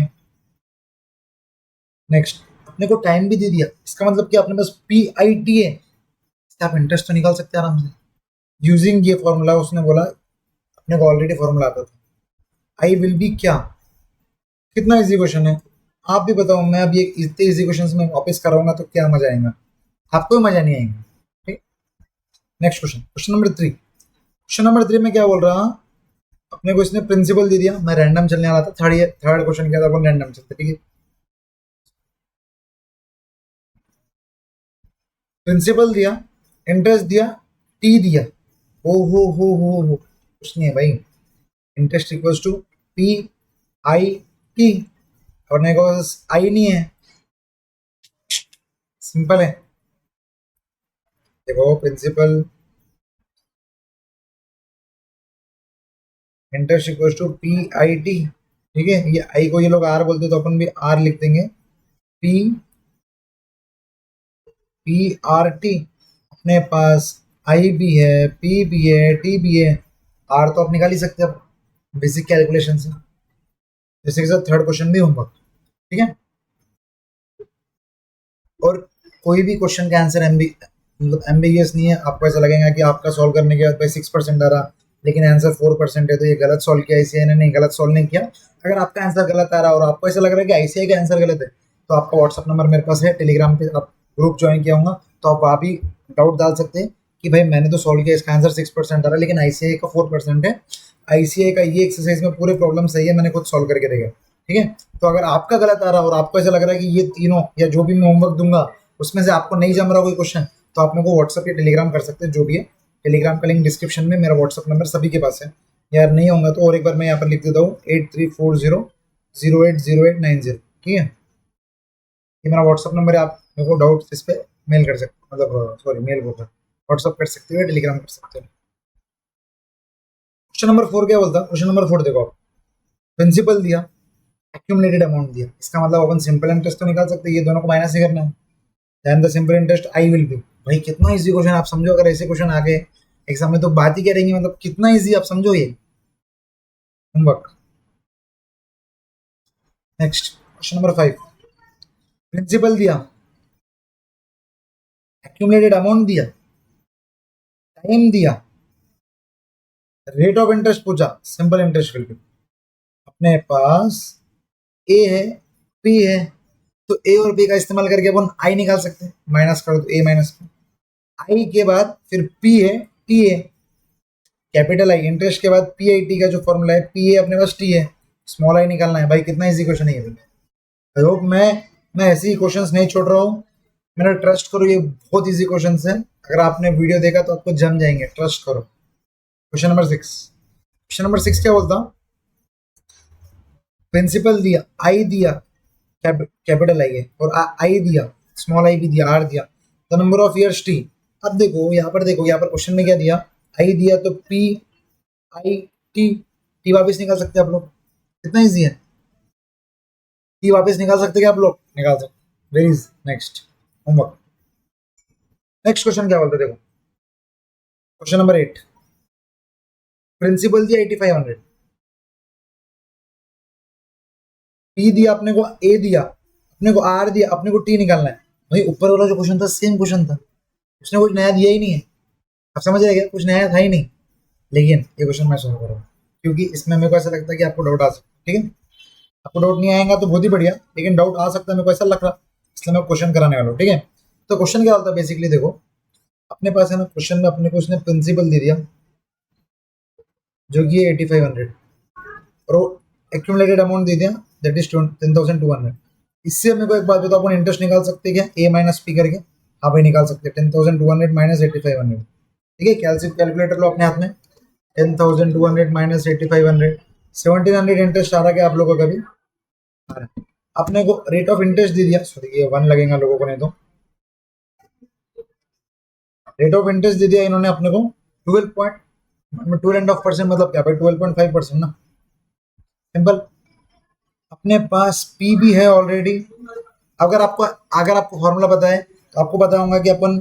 नेक्स्ट अपने को टाइम भी दे दिया, इसका मतलब कि अपने पास पी आई टी है, इससे आप इंटरेस्ट तो निकाल सकते हैं आराम से यूजिंग ये फॉर्मूला। उसने बोला अपने को ऑलरेडी फॉर्मूला आता था, आई विल बी क्या, कितना इजी क्वेश्चन है, आप भी बताओ। मैं अभी इतने इजी क्वेश्चन में वापस कराऊंगा तो क्या मजा आएगा, आपको भी मजा नहीं आएगा, ठीक। Next question, question number 3। Question number 3 में क्या बोल रहा, अपने को इसने प्रिंसिपल दे दिया, मैं रैंडम चलने वाला था, थर्ड क्वेश्चन क्या था, अपन रैंडम चलते, ठीक है। प्रिंसिपल दिया, इंटरेस्ट दिया, टी दिया, ओ हो कुछ नहीं है भाई, interest equals to P I T, और मेरे को आई नहीं है, सिंपल है। देखो principal interest equals to P I T, ठीक है। ये आई को ये लोग आर बोलते तो अपन भी आर लिख देंगे, पी पी आर टी। अपने पास आई भी है, पी भी है, टी भी है, आर तो आप निकाल ही सकते हैं बेसिक कैलकुलेशन से। जैसे कि सर थर्ड क्वेश्चन भी होमवर्क, ठीक है। और कोई भी क्वेश्चन का आंसर मतलब एम्बिगियस नहीं है, आपको ऐसा लगेगा कि आपका सॉल्व करने के बाद भाई 6% आ रहा लेकिन आंसर 4% है, तो ये गलत सॉल्व किया आईसीआई ने, नहीं गलत सॉल्व नहीं किया। अगर आपका आंसर गलत आ रहा है और आपको ऐसा लग रहा है कि आईसीआई का आंसर गलत है, तो आपका व्हाट्सअप नंबर मेरे पास है, टेलीग्राम पे आप ग्रुप ज्वाइन किया होगा, तो आप वहाँ भी डाउट डाल सकते हैं कि भाई मैंने तो सॉल्व किया, इसका आंसर 6% आ रहा है लेकिन आईसीआई का 4% है। आईसीआई का ये एक्सरसाइज में पूरे प्रॉब्लम सही है, मैंने खुद सॉल्व करके देखा, ठीक है। तो अगर आपका गलत आ रहा है और आपको ऐसा लग रहा है कि ये तीनों या जो भी मैं होमवर्क दूंगा उसमें से आपको नहीं जम रहा कोई क्वेश्चन, तो आप मेरे को व्हाट्सअप या टेलीग्राम कर सकते हैं, जो भी है। टेलीग्राम का लिंक डिस्क्रिप्शन में, मेरा व्हाट्सअप नंबर सभी के पास है। यार नहीं होगा तो और एक बार मैं यहाँ पर लिख देता हूँ 8340080890, ठीक है। ये मेरा व्हाट्सअप नंबर है, आप मेरे को डाउट्स इस पर मेल कर सकते, मतलब सॉरी मेल बोल रहा, व्हाट्सअप कर सकते हो या टेलीग्राम कर सकते हो। क्वेश्चन नंबर 4 क्या बोलता है? क्वेश्चन नंबर 4 देखो, प्रिंसिपल दिया, एक्यूमुलेटेड अमाउंट दिया, इसका मतलब अपन सिंपल इंटरेस्ट तो निकाल सकते हैं, ये दोनों को माइनस ही करना है। Then the simple interest I will be, भाई कितना इजी क्वेश्चन आप समझो, अगर ऐसे क्वेश्चन आ गए एग्जाम में तो बात ही क्या रहेंगी, मतलब कितना इजी आप समझो ये homework. Next question number 5, principal दिया, एक्यूमुलेटेड अमाउंट दिया, टाइम दिया, रेट ऑफ इंटरेस्ट पूछा, सिंपल इंटरेस्ट विल बी। अपने पास ए है, पी है, तो ए और बी का इस्तेमाल करके अपन आई निकाल सकते हैं, माइनस करो तो ए माइनस, आई के बाद फिर पी है, टी है, कैपिटल आई, इंटरेस्ट के बाद पी आई टी का जो फॉर्मूला है, पी है अपने पास, टी है, स्मॉल आई निकालना है। भाई कितना इजी क्वेश्चन है ये। आई होप मैं ऐसे ही क्वेश्चंस नहीं छोड़ रहा हूँ, मेरा ट्रस्ट करो, ये बहुत इजी क्वेश्चंस है। अगर आपने वीडियो देखा तो आपको जम जाएंगे, ट्रस्ट करो। क्वेश्चन नंबर 6, क्वेश्चन नंबर 6 क्या बोलता हूँ? प्रिंसिपल दिया, आई दिया, कैपिटल आई है, और आई दिया, स्मॉल आई भी दिया, आर दिया, the number of years T. अब देखो यहाँ पर, देखो यहाँ पर क्वेश्चन में क्या दिया, आई दिया तो पी आई टी, टी वापस निकाल सकते हैं आप लोग, कितना इजी है। टी वापस निकाल सकते हैं आप लोग, निकाल सकते, very easy. Next homework, next question क्या बोलते हैं, देखो क्वेश्चन नंबर 8, प्रिंसिपल दिया 8500, पी दिया अपने को, ए दिया अपने को, आर दिया अपने को, टी निकालना है। भाई ऊपर वाला जो क्वेश्चन था सेम क्वेश्चन था, उसने कुछ नया दिया ही नहीं है, आप समझ रहे क्या, कुछ नया था ही नहीं। लेकिन ये क्वेश्चन मैं सॉल्व करूँगा, क्योंकि इसमें मेरे को ऐसा लगता है कि आपको डाउट आ सकता है, ठीक है। आपको डाउट नहीं आएगा तो बहुत ही बढ़िया, लेकिन डाउट आ सकता है, मेरे को ऐसा लग रहा, इसलिए मैं क्वेश्चन कराने वाला हूँ, ठीक है। तो क्वेश्चन क्या होता है बेसिकली, देखो अपने पास है ना, क्वेश्चन में अपने को उसने प्रिंसिपल दे दिया जो कि 8500, और एक्यूमुलेटेड अमाउंट दे दिया दैट इज 10,200। इससे मेरे को एक बात बताओ, अपन इंटरेस्ट निकाल सकते हैं क्या, ए माइनस पी करके? हाँ भाई निकाल सकते हैं, 10,200 माइनस 8500, ठीक है। कैलकुलेटर लो अपने हाथ में, 10,200 माइनस 8500, 1700 इंटरेस्ट आ रहा है क्या आप लोगों का भी आ रहा है। अपने को रेट ऑफ इंटरेस्ट दे दिया, सॉरी ये 1 लगेगा लोगों को, नहीं तो रेट ऑफ इंटरेस्ट दे दिया इन्होंने अपने को 12.5%, मतलब क्या भाई 12.5% ना, सिंपल। अपने पास पी भी है ऑलरेडी। अगर आपको फॉर्मूला पता है तो आपको पता होगा कि अपन,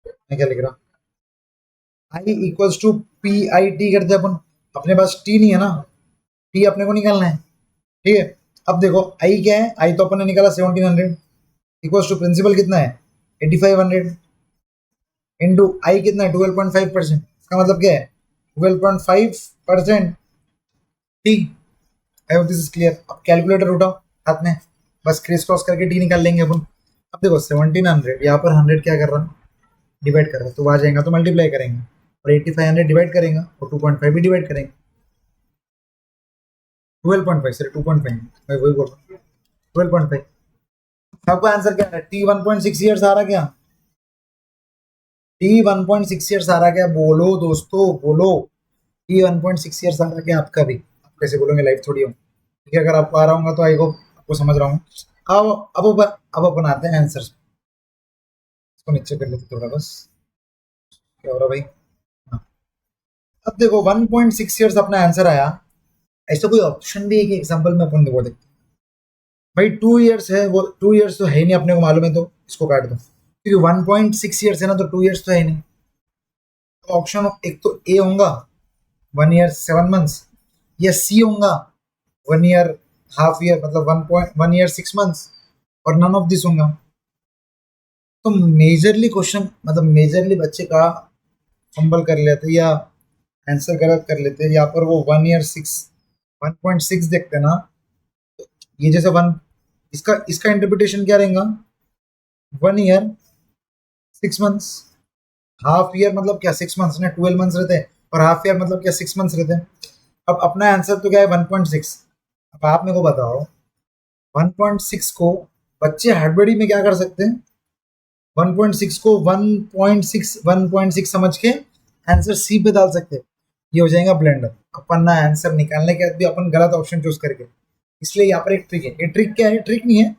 मैं क्या लिख रहा, I equals to P I T करते हैं अपन। अपने पास टी नहीं है ना, टी अपने को निकालना है, ठीक है। अब देखो आई क्या है, आई तो अपन ने निकाला 1700, इक्वल्स टू प्रिंसिपल कितना है 8500, इंटू आई कितना है 12.5%, इसका मतलब क्या है 12.5%, ठीक। आई होप दिस इज क्लियर। अब कैलकुलेटर उठाओ हाथ में, बस क्रिस क्रॉस करके टी निकाल लेंगे अपन। अब देखो 1700, यहाँ पर 100 क्या कर रहा, डिवाइड कर रहा है, तो आ जाएगा तो मल्टीप्लाई करेंगे, और 8500 डिवाइड करेंगे और 2.5 भी डिवाइड करेंगे, 12.5 सर 2.5, मैं वही बोल रहा हूँ 12.5। सबका आंसर क्या है, टी 1.6 ईयर्स आ रहा क्या, टी 1.6 ईयर्स आ रहा क्या, बोलो दोस्तों बोलो, टी 1.6 ईयर्स आ रहा क्या आपका भी। आप कैसे बोलोगे, लाइफ थोड़ी हो, ठीक है। अगर आपको आ रहा होगा तो आई होप आपको समझ रहा हूँ। अब अपन आते हैं आंसर, इसको नीचे कर लेते थोड़ा बस, क्या हो रहा भाई, हाँ। अब देखो 1.6 ईयर्स अपना आंसर आया। ऐसा कोई ऑप्शन भी है कि एग्जाम्पल में अपन देखो, देखते भाई 2 ईयर्स है, वो 2 ईयर्स तो है नहीं अपने को मालूम है, तो इसको काट दो, क्योंकि 1.6 ईयर्स है ना, तो 2 ईयर्स तो है नहीं। तो ऑप्शन एक तो ए होगा 1 ईयर 7 मंथ्स, या सी होगा 1 ईयर हाफ ईयर, मतलब 1.1 ईयर 6 मंथ्स, और नन ऑफ दिस होगा। तो मेजरली क्वेश्चन, मतलब मेजरली बच्चे का फंबल कर लेते या आंसर गलत कर लेते, यहाँ पर वो 1 ईयर 6, 1.6 देखते ना, ये जैसे वन, इसका इसका इंटरप्रिटेशन क्या रहेगा, 1 ईयर 6 मंथ्स, हाफ ईयर मतलब क्या 6 मंथ्स ना, 12 मंथ्स रहते हैं, और हाफ ईयर मतलब क्या 6 मंथ्स रहते हैं। अब अपना आंसर तो क्या है 1.6। अब आप मेरे को बताओ 1.6 को बच्चे हड़बड़ी में क्या कर सकते हैं, 1.6 को 1.6 समझ के आंसर सी पे डाल सकते हैं, ये हो जाएगा ब्लेंडर। अपन ना आंसर निकालने के बाद भी अपन गलत ऑप्शन चूज करके, इसलिए यहाँ पर एक ट्रिक है। ये ट्रिक क्या है? ट्रिक नहीं है,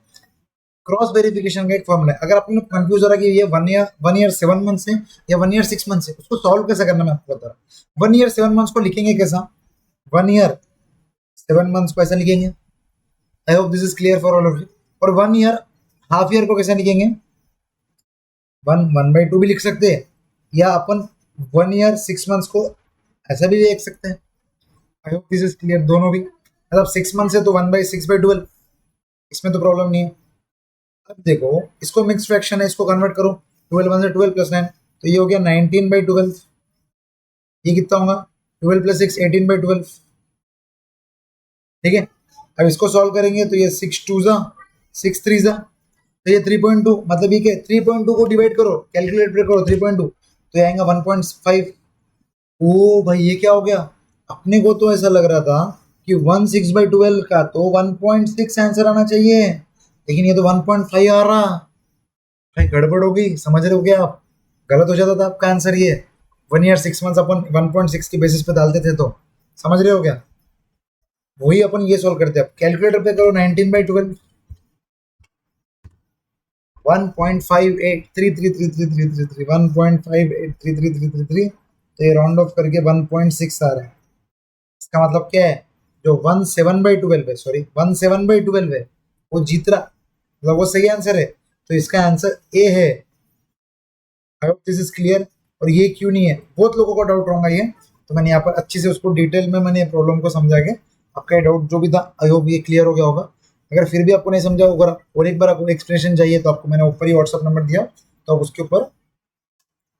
क्रॉस वेरिफिकेशन का एक फॉर्मूला है। अगर आपने कंफ्यूज हो रहा है कि ये 1 ईयर 7 मंथ्स है या 1 ईयर 6 मंथ्स है, उसको सॉल्व कैसे करना मैं आपको बता रहा हूँ। 1 ईयर 7 मंथ्स को लिखेंगे कैसा? 1 ईयर 7 मंथ्स को ऐसा लिखेंगे। आई hope this is clear for all of you. और 1 ईयर हाफ ईयर को कैसे लिखेंगे? 1/2 भी लिख सकते हैं, या अपन 1 ईयर 6 मंथ्स को ऐसा भी लिख सकते हैं। आई होप दिस इज क्लियर, दोनों भी। मतलब 6 मंथ्स है तो 1/6/12, इसमें तो प्रॉब्लम नहीं है। अब देखो, इसको मिक्स फ्रैक्शन है, इसको कन्वर्ट करो। 12 1 से 12 + 9, तो ये हो गया 19/12। ये कितना होगा? 12 + 6 18/12। ठीक है, अब इसको सॉल्व करेंगे तो ये 6 2 जा 6 3 जा, तो ये 3.2, मतलब ये क्या 3.2 को डिवाइड करो, कैलकुलेट करो 3.2, तो ये आएगा 1.5। ओ भाई, ये क्या हो गया? अपने को तो ऐसा लग रहा था कि 16/12 का तो 1.6 आंसर आना चाहिए, लेकिन ये तो 1.5 आ रहा। भाई गड़बड़ हो गई, समझ रहे हो क्या आप? गलत हो जाता था आपका आंसर ये। 1 ईयर 6 मंथ्स अपन 1.6 की बेसिस पे डालते थे, तो समझ रहे हो क्या? वही अपन ये सॉल्व करते हैं। कैलकुलेटर पे करो 19/12, 1.58333333 1.583333, तो ये राउंड ऑफ करके 1.6 आ रहा है। इसका मतलब क्या है? जो 17/12 है, सॉरी 17/12 है, वो जीत रहा, मतलब वो सही आंसर है। तो इसका आंसर ए है। I hope this is clear. और ये क्यों नहीं है, बहुत लोगों का डाउट होगा ये, तो मैंने यहाँ पर अच्छी से उसको डिटेल में मैंने प्रॉब्लम को समझा के आपका डाउट जो भी था, आई होप ये क्लियर हो गया होगा। अगर फिर भी आपको नहीं समझा होगा और एक बार आपको एक्सप्लेनेशन चाहिए, तो आपको मैंने ऊपर ही व्हाट्सअप नंबर दिया, तो आप उसके ऊपर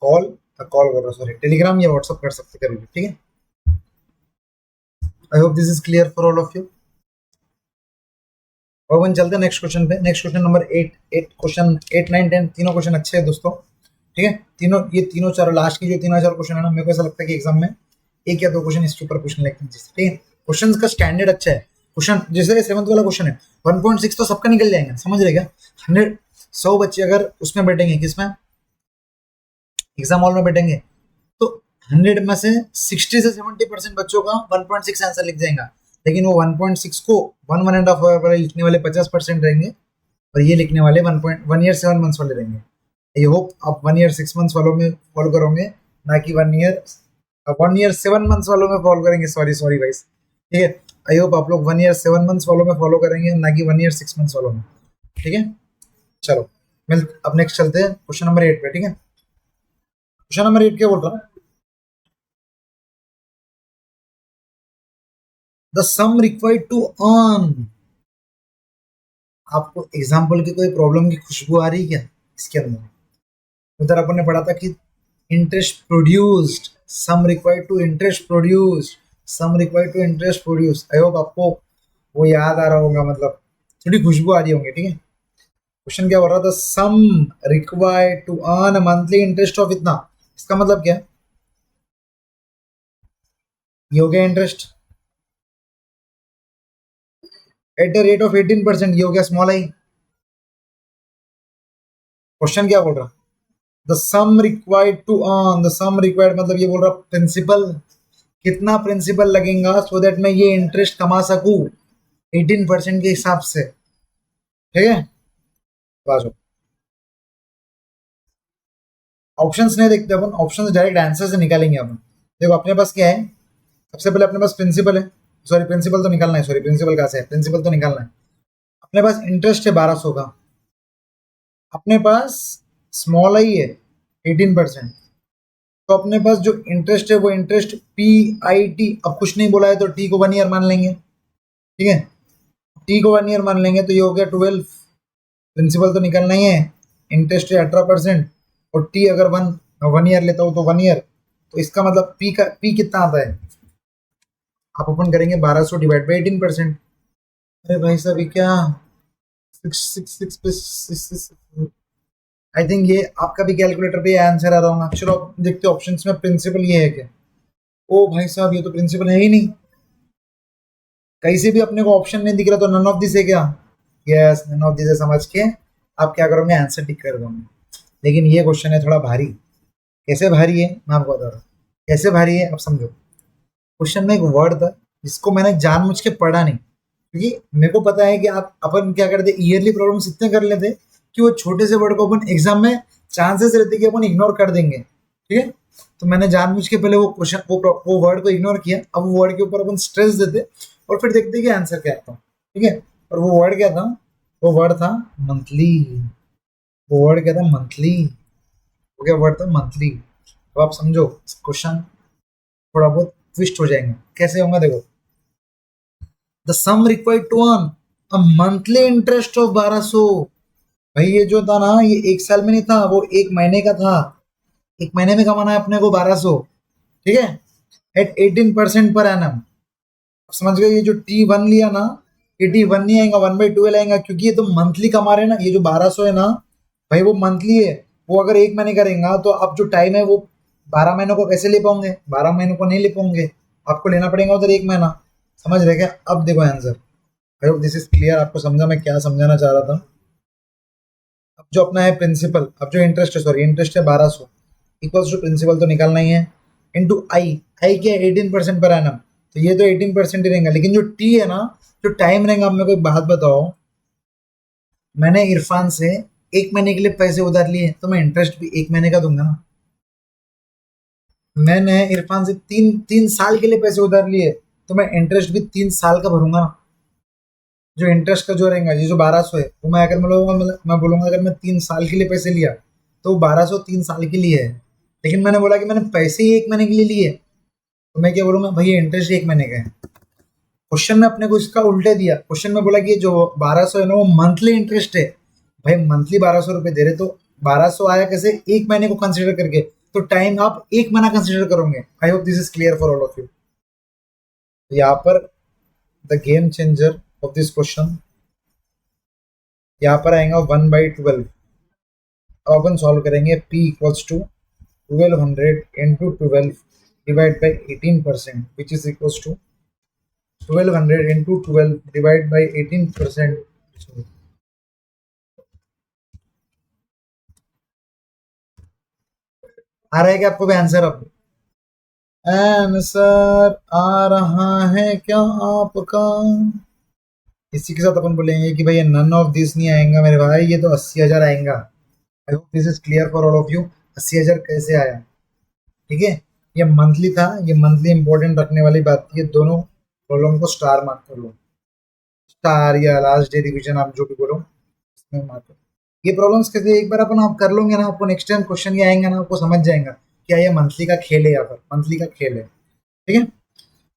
कॉल कॉल कर रहा सॉरी टेलीग्राम या व्हाट्सअप कर सकते कभी भी। ठीक है, I hope this is clear for all of you. और अपन चलते हैं नेक्स्ट क्वेश्चन पे। नेक्स्ट क्वेश्चन नंबर 8 क्वेश्चन 8 9 10 तीनों क्वेश्चन अच्छे हैं दोस्तों। ठीक है, तीनों चारों लास्ट की जो 3 4 क्वेश्चन है ना, मेरे को ऐसा लगता है कि एग्जाम में 1 या 2 क्वेश्चन इसके ऊपर पूछने लगते हैं। ठीक है, क्वेश्चन का स्टैंडर्ड अच्छा है। क्वेश्चन जैसे 7th वाला क्वेश्चन है, 1.6 तो सबका निकल जाएगा, समझ रहे क्या? 100 बच्चे अगर उसमें बैठेंगे, किसमें? एग्जाम हॉल में बैठेंगे, तो 100 में से 60 से 70% बच्चों का 1.6 आंसर लिख जाएगा। लेकिन वो 1.6 को 1.5 आवर वाले लिखने वाले 50% रहेंगे, और ये लिखने वाले 1 ईयर 7 मंथ्स वाले रहेंगे। आई होप आप 1 ईयर 6 मंथ्स वालों में फॉलो करोगे, ना कि 1 ईयर 7 मंथ्स वालों में फॉलो करेंगे। Sorry sorry guys. ठीक है, आई होप आप लोग 1 ईयर 7 मंथ्स वालों में फॉलो करेंगे, ना कि 1 ईयर 6 मंथ्स वालों में। ठीक है, चलो मिल अब नेक्स्ट चलते हैं क्वेश्चन नंबर 8 पे। ठीक है, क्वेश्चन नंबर 8 क्या बोल रहा है? The sum required to earn. आपको एग्जाम्पल की कोई प्रॉब्लम की खुशबू आ रही है क्या इसके अंदर? उधर अपन ने पढ़ा था कि interest produced, sum required to interest produced, sum required to interest produce. I hope आपको वो याद आ रहा होगा, मतलब थोड़ी खुशबू आ रही होंगी। ठीक है, क्वेश्चन क्या बोल रहा था? Sum required to earn monthly interest of इतना। इसका मतलब क्या? ये हो गया interest at the rate of 18%, ये हो गया स्मॉल आई। क्वेश्चन क्या बोल रहा? The sum required to earn, the sum required मतलब ये बोल रहा प्रिंसिपल, कितना प्रिंसिपल लगेगा सो दैट मैं ये इंटरेस्ट कमा सकूं 18% के हिसाब से। ठीक है, ऑप्शंस नहीं देखते अपन, ऑप्शंस डायरेक्ट आंसर से निकालेंगे अपन। देखो अपने पास क्या है, सबसे पहले अपने पास प्रिंसिपल है, सॉरी प्रिंसिपल तो निकालना है, सॉरी प्रिंसिपल कहाँ से है, प्रिंसिपल तो निकालना है। अपने पास इंटरेस्ट है 1200 का, अपने पास स्मॉल आई है 18%, तो अपने पास जो इंटरेस्ट है वो इंटरेस्ट PIT, अब कुछ नहीं बोला है तो टी को 1 ईयर मान लेंगे। ठीक है, टी को 1 ईयर मान लेंगे, तो ये हो गया 12। प्रिंसिपल तो निकलना ही है, इंटरेस्ट है 18%, और टी अगर 1 ईयर लेता हूँ तो 1 ईयर, तो इसका मतलब पी कितना आता है? आप ओपन करेंगे 1200 डिवाइड बाई 18%। अरे भाई साहब, ये क्या 666 आई थिंक ये आपका भी कैलकुलेटर पे आंसर आ रहा होगा। चलो देखते ऑप्शंस में प्रिंसिपल ये है क्या? ओ भाई साहब, ये तो प्रिंसिपल है ही नहीं, कहीं से भी अपने को ऑप्शन नहीं दिख रहा, तो नन ऑफ दिस है क्या? यस, नन ऑफ दिस है। समझ के आप क्या करोगे? आंसर टिक कर दोगे। लेकिन ये क्वेश्चन है थोड़ा भारी। कैसे भारी है मैं आपको बता रहा हूँ। कैसे भारी है आप समझो। क्वेश्चन में एक वर्ड था जिसको मैंने जानबूझ के पढ़ा नहीं, क्योंकि मेरे को पता है कि आप अपन क्या करते, ईयरली प्रॉब्लम्स इतने कर लेते कि वो छोटे से वर्ड को अपन एग्जाम में चांसेस रहते कि अपन इग्नोर कर देंगे, ठीक है। तो मैंने जानबूझ के पहले वो क्वेश्चन वो वर्ड को इग्नोर किया, अब वो वर्ड के ऊपर अपन स्ट्रेस देते और फिर देखते कि आंसर क्या आता, ठीक है। और वो वर्ड क्या था? वो वर्ड था मंथली। वो वर्ड क्या था? मंथली। वो क्या वर्ड था? मंथली। तो आप समझो क्वेश्चन थोड़ा बहुत ट्विस्ट हो जाएंगे। कैसे होगा देखो। The sum required to earn a monthly interest of 1200। भाई ये जो था ना, ये एक साल में नहीं था, वो एक महीने का था। एक महीने में कमाना है अपने को 1200, ठीक है, एट 18% पर एनम। समझ गए? ये जो T1 लिया ना, ये T1 नहीं आएगा, 1/12 आएगा, क्योंकि ये तो मंथली कमा रहे हैं ना। ये जो 1200 है ना भाई, वो मंथली है। वो अगर एक महीने करेंगे तो अब जो टाइम है वो 12 महीनों को कैसे ले पाओगे? 12 महीनों को नहीं ले पाओगे, आपको लेना पड़ेगा उधर एक महीना। समझ रहे क्या? अब देखो answer. I hope this is clear. आपको समझा मैं क्या समझाना चाह रहा था। अब जो अपना है प्रिंसिपल, अब जो इंटरेस्ट है, सॉरी इंटरेस्ट है 1200 इक्वल्स टू प्रिंसिपल तो निकालना ही है, इंटू आई। आई क्या है? 18% पर एनम। तो ये तो 18% ही रहेगा, लेकिन जो टी है ना, जो टाइम रहेगा। अब मेरे को एक बात बताओ, मैंने इरफान से एक महीने के लिए पैसे उधार लिए, तो मैं इंटरेस्ट भी एक महीने का दूंगा ना। मैंने इरफान से तीन तीन साल के लिए पैसे उधार लिए, तो मैं इंटरेस्ट भी 3 साल का भरूंगा ना। जो इंटरेस्ट का जो रहेगा, ये जो 1200 है, वो मैं अगर मैं बोलूंगा अगर मैं 3 साल के लिए पैसे लिया तो वो 1200 3 साल के लिए है। लेकिन मैंने बोला कि मैंने पैसे ही एक महीने के लिए लिए, तो मैं क्या बोलूंगा? भैया इंटरेस्ट एक महीने का है। क्वेश्चन में अपने को इसका उल्टे दिया। क्वेश्चन में बोला कि जो 1200 है ना, वो मंथली इंटरेस्ट है। भाई मंथली 1200 रुपये दे रहे, तो 1200 आया कैसे? एक महीने को कंसिडर करके। तो टाइम आप एक महीना कंसिडर करोगे। I hope this is clear for all of you. यहाँ पर the game changer of this question, यहाँ पर आएगा 1/12। अब अपन सॉल्व करेंगे। P equals to 1200 into 12 divide by 18%, which is equals to 1200 into 12 divide by 18%। आ रहा है क्या आपको भी आंसर? अब आंसर आ रहा है क्या आपका? इसी के साथ अपन बोलेंगे कि भाई नन ऑफ दिस नहीं आएगा मेरे भाई, ये तो 80,000 आएगा। आई hope this is clear for all of you. 80,000 कैसे आया? ठीक है, ये मंथली था, ये मंथली इंपॉर्टेंट रखने वाली बात थी। ये दोनों प्रॉब्लम को स्टार मार्क कर लो। स्टार या लास्ट डे रिवीजन, आप जो भी बोलो, इसमें मार्क करो। ये प्रॉब्लम्स कैसे एक बार अपन आप कर लोगे ना, आपको नेक्स्ट टाइम क्वेश्चन ये आएंगे ना, आपको समझ जाएगा क्या ये मंथली का खेल है या फिर मंथली का खेल है, ठीक है।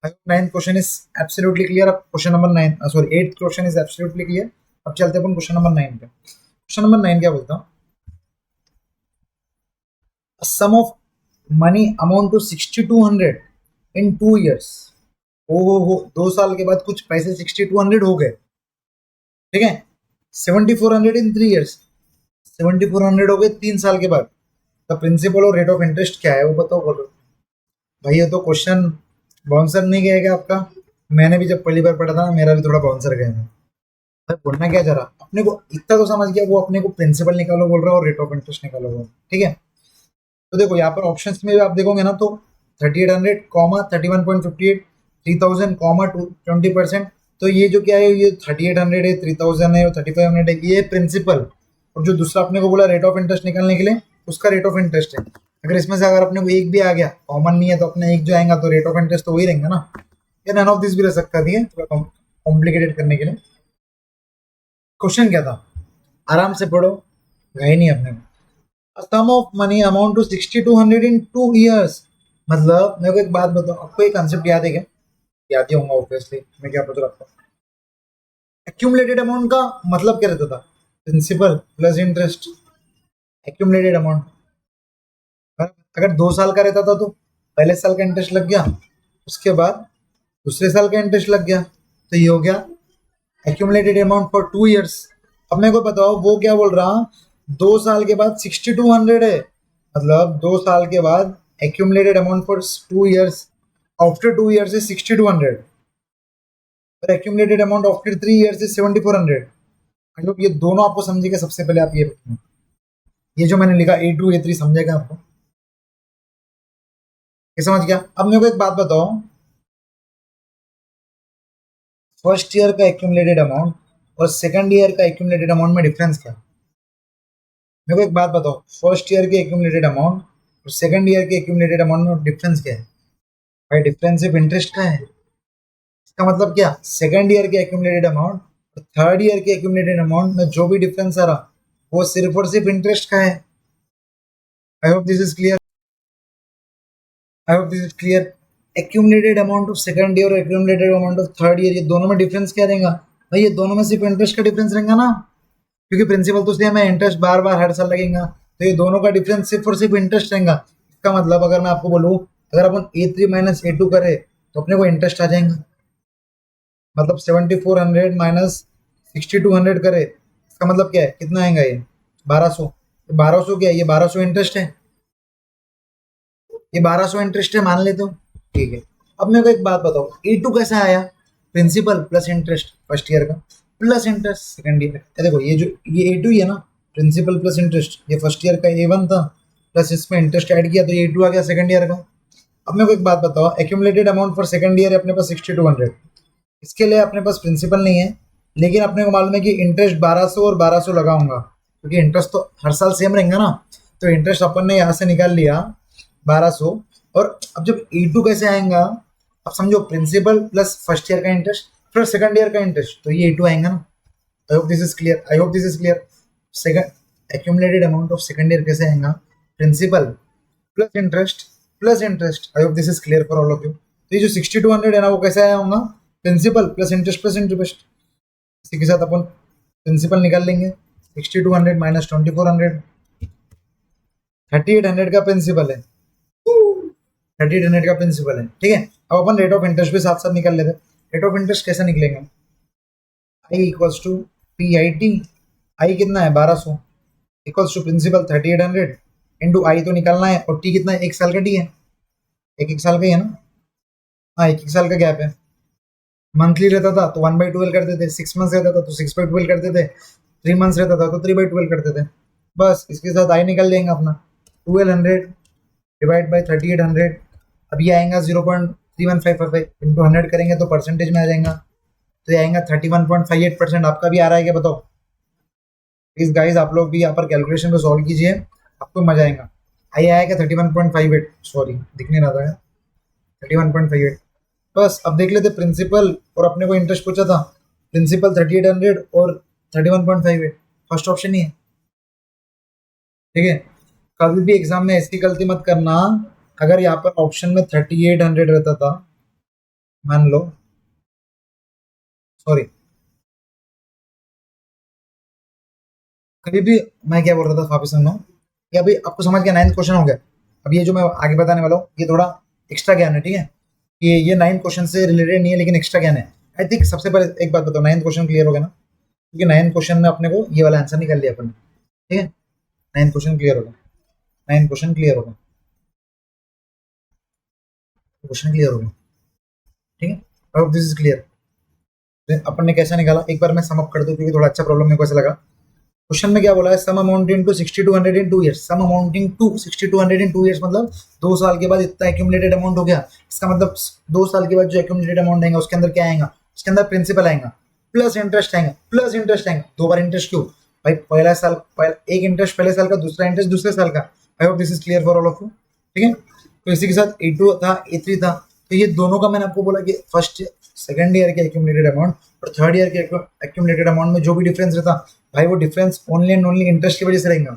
Ninth question is absolutely clear. अब question number 9, sorry 8th question is absolutely clear. अब चलते हैं अपन क्वेश्चन नंबर 9 पे। क्वेश्चन नंबर 9 क्या बोलता हूँ? Sum of money amount to 6200 in 2 years। ओ हो, 2 साल के बाद कुछ पैसे 6200 हो गए, ठीक है। 7400 इन 3 years। 7400 हो गए 3 साल के बाद। द प्रिंसिपल और रेट ऑफ इंटरेस्ट क्या है वो बताओ, बोलो। भाई ये तो क्वेश्चन बाउंसर नहीं गया क्या आपका? मैंने भी जब पहली बार पढ़ा था ना, मेरा भी थोड़ा बाउंसर गया था। भाई बोलना क्या चाह रहा अपने को, इतना तो समझ गया, वो अपने को प्रिंसिपल निकालो बोल रहा है और रेट ऑफ इंटरेस्ट निकालो बोल रहा है, ठीक है। तो देखो यहाँ पर ऑप्शंस में भी आप देखोगे ना, तो 3800 कॉमा 31.58, 3000 कॉमा 20%। तो ये जो क्या है, ये 3800 है, 3000 है और 3500 है, ये प्रिंसिपल। और जो दूसरा अपने को बोला रेट ऑफ इंटरेस्ट निकालने के लिए, उसका रेट ऑफ इंटरेस्ट है। अगर इसमें से अगर अपने को एक भी आ गया, कॉमन नहीं है, तो अपने एक जो आएगा तो रेट ऑफ इंटरेस्ट तो वही रहेगा ना। या नन ऑफ दिस भी रह सकता है, ठीक है, थोड़ा कॉम्प्लिकेटेड करने के लिए। क्वेश्चन क्या था? आराम से पढ़ो, गए नहीं अपने को। Sum of money amount to 6200 in 2 years। मतलब मेरे को एक बात बताओ, आपको एक कंसेप्ट याद है क्या? याद ही होगा ऑब्वियसली, मैं क्या पूछ रहा था। एक्यूमुलेटेड अमाउंट का मतलब क्या रहता था? Principal plus interest, accumulated amount. अगर 2 साल का रहता था तो पहले साल का इंटरेस्ट लग गया, उसके बाद दूसरे साल का इंटरेस्ट लग गया, तो ये हो गया एक्यूमुलेटेड अमाउंट फॉर 2 years। अब मेरे को बताओ वो क्या बोल रहा, 2 साल के बाद 6200 है, मतलब 2 साल के बाद accumulated amount for 2 years after 2 years is 6200, और accumulated amount after 3 years is 7400। मतलब ये दोनों आपको समझिएगा। सबसे पहले आप ये बताओ, ये जो मैंने लिखा A2 A3 समझेगा आपको? ये समझ गया? अब मेरे को एक बात बताओ, फर्स्ट ईयर का एक्यूमुलेटेड अमाउंट और सेकंड ईयर का एक्यूमुलेटेड अमाउंट में डिफरेंस क्या है? मेरे को एक बात बताओ, फर्स्ट ईयर के एक्यूमुलेटेड अमाउंट और सेकंड ईयर के एक्यूमुलेटेड अमाउंट में डिफरेंस क्या है? भाई डिफरेंस सिर्फ इंटरेस्ट का है। इसका मतलब क्या, सेकंड ईयर के एक्यूमुलेटेड अमाउंट और थर्ड ईयर के एक्यूमुलेटेड अमाउंट में जो भी डिफरेंस आ रहा वो सिर्फ और सिर्फ इंटरेस्ट का है। I hope this is clear. I hope this is clear. Accumulated amount of second year और accumulated amount of third year, ये दोनों में डिफरेंस क्या रहेगा? भाई ये दोनों में सिर्फ इंटरेस्ट का डिफरेंस रहेगा ना, क्योंकि प्रिंसिपल तो सेम है, इंटरेस्ट बार बार हर साल लगेगा, तो ये दोनों का डिफरेंस सिर्फ और सिर्फ इंटरेस्ट रहेगा। इसका मतलब अगर मैं आपको बोलूँ, अगर अपन A3 माइनस A2 करें तो अपने को इंटरेस्ट आ जाएगा, मतलब 7400 माइनस 6200 करे, इसका मतलब क्या है, कितना आएगा ये? 1200। 1200 क्या है? ये 1200 इंटरेस्ट है, ये 1200 इंटरेस्ट है, मान लेते हो। ठीक है। अब मेरे को एक बात बताओ, A2 कैसा आया? Principal plus interest first year का, प्लस इंटरेस्ट सेकंड ईयर का। देखो ये जो ये A2 ही है ना, प्रिंसिपल प्लस इंटरेस्ट, ये फर्स्ट ईयर का A1 था, प्लस इसमें इंटरेस्ट ऐड किया तो ये A2 आ गया सेकंड ईयर का। अब मेरे को एक बात बताओ, accumulated amount for second year अपने पास 6200, इसके लिए अपने पास प्रिंसिपल नहीं है, लेकिन अपने को मालूम है कि इंटरेस्ट 1200 और 1200 लगाऊंगा, क्योंकि इंटरेस्ट तो हर साल सेम रहेगा ना, तो इंटरेस्ट अपन ने यहाँ से निकाल लिया 1200। और अब जब E2 कैसे आएगा, अब समझो प्रिंसिपल प्लस फर्स्ट ईयर का इंटरेस्ट प्लस सेकंड ईयर का इंटरेस्ट, तो ये E2 आएगा ना। I hope this is clear. I hope this is clear. Second accumulated amount of second year कैसे आएगा? Principal plus interest. I hope this is clear for all of you. तो ये जो 6200 है ना, वो कैसे आया होगा? Principal plus interest. इसी के साथ अपन प्रिंसिपल निकाल लेंगे, 6200 माइनस 2400, 3800 का प्रिंसिपल है, 3800 का प्रिंसिपल है। ठीक है। अब अपन रेट ऑफ इंटरेस्ट भी साथ साथ निकाल लेते हैं। रेट ऑफ इंटरेस्ट कैसे निकलेंगे? आई इक्वल्स टू PIT, आई कितना है 1200, इक्वल्स टू प्रिंसिपल 3800 इंटू आई तो निकालना है, और टी कितना है, एक साल का टी है, एक एक साल का ही है ना। हाँ, एक एक साल का गैप है। मंथली रहता था तो 1/12 करते थे, 6 मंथ्स रहता था तो 6/12 करते थे, 3 मंथ्स रहता था तो 3/12 करते थे। बस इसके साथ आई निकल लेंगे अपना, 1200 डिवाइड बाई 3800। अब ये आएगा 0.3155 इंटू 100 करेंगे तो परसेंटेज में आ जाएगा, तो ये आएगा 31.58%। आपका भी आ रहा है क्या बताओ? प्लीज गाइज आप लोग भी यहाँ पर कैलकुलेशन को सॉल्व कीजिए, आपको मजा आएगा। आई आएगा 31.58, सॉरी दिख नहीं रहा था, 31.58। बस अब देख लेते प्रिंसिपल और अपने को इंटरेस्ट पूछा था, प्रिंसिपल 3800 और 31.58, फर्स्ट ऑप्शन ही है। ठीक है। कभी भी एग्जाम में ऐसी गलती मत करना, अगर यहाँ पर ऑप्शन में 3800 रहता था, मान लो, सॉरी, कभी भी, मैं क्या बोल रहा था वापस सुनना, कि अभी आपको समझ गया, 9th क्वेश्चन हो गया। अब ये जो मैं आगे बताने वाला हूँ ये थोड़ा एक्स्ट्रा ज्ञान है। ठीक है। ये 9th क्वेश्चन से रिलेटेड नहीं है, लेकिन एक्स्ट्रा ज्ञान है। आई थिंक सबसे पहले एक बात बताओ, 9th क्वेश्चन क्लियर हो गया ना? क्योंकि 9th क्वेश्चन में अपने को ये वाला आंसर निकाल लिया अपन ने। ठीक है। 9th क्वेश्चन क्लियर हो गया, 9th क्वेश्चन क्लियर हो गया, क्वेश्चन क्लियर हो गया। ठीक है। I hope this is clear. अपन ने कैसा निकाला, एक बार मैं सम अप कर दूं, क्योंकि थोड़ा अच्छा प्रॉब्लम मेरे को ऐसा लगा। क्वेश्चन में क्या बोला है, sum amounting to 6200 in 2 years, sum amounting to 6200 in 2 years, मतलब 2 साल के बाद इतना एक्यूमुलेटेड अमाउंट हो गया। इसका मतलब 2 साल के बाद जो एक्यूमुलेटेड अमाउंट आएगा उसके अंदर क्या आएगा, उसके अंदर प्रिंसिपल आएगा प्लस इंटरेस्ट आएगा, प्लस इंटरेस्ट आएगा। 2 बार इंटरेस्ट क्यों भाई? पहला साल एक इंटरेस्ट पहले साल का, दूसरा इंटरेस्ट दूसरे साल का। आई hope this is clear for all of you. ठीक है। तो इसी के साथ A2 था, A3 था, तो ये दोनों का मैंने आपको बोला कि फर्स्ट सेकंड ईयर के एक्यूमुलेटेड अमाउंट और थर्ड ईयर के एक्यूमुलेटेड अमाउंट में जो भी डिफरेंस रहता, भाई वो difference only and only interest की वजह से रहेगा।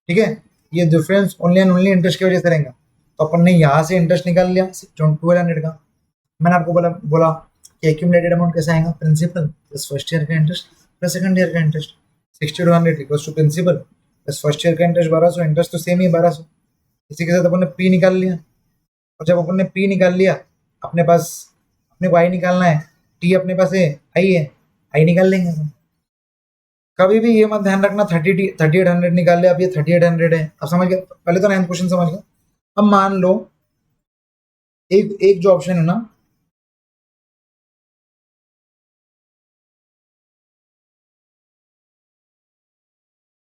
ठीक है। ये difference only and only interest की वजह से रहेगा। तो अपन ने यहाँ से इंटरेस्ट निकाल लिया 1200 का। मैंने आपको बोला बोला कि एक्यूमुलेटेड अमाउंट कैसे आएगा, प्रिंसिपल प्लस फर्स्ट ईयर का इंटरेस्ट प्लस सेकंड ईयर का interest, 6200 equals to principal plus first year का इंटरेस्ट 1200, इंटरेस्ट तो सेम ही 1200। इसी के साथ अपन ने पी निकाल लिया, और जब अपन ने पी निकाल लिया, अपने पास अपने को आई निकालना है, टी अपने पास है, आई है, आई निकाल लेंगे अपन। कभी भी ये मत ध्यान रखना 3800 निकाल लिया, अब ये 3800 है। अब समझ गए, पहले तो 9th क्वेश्चन समझ गए। अब मान लो एक एक जो ऑप्शन है ना,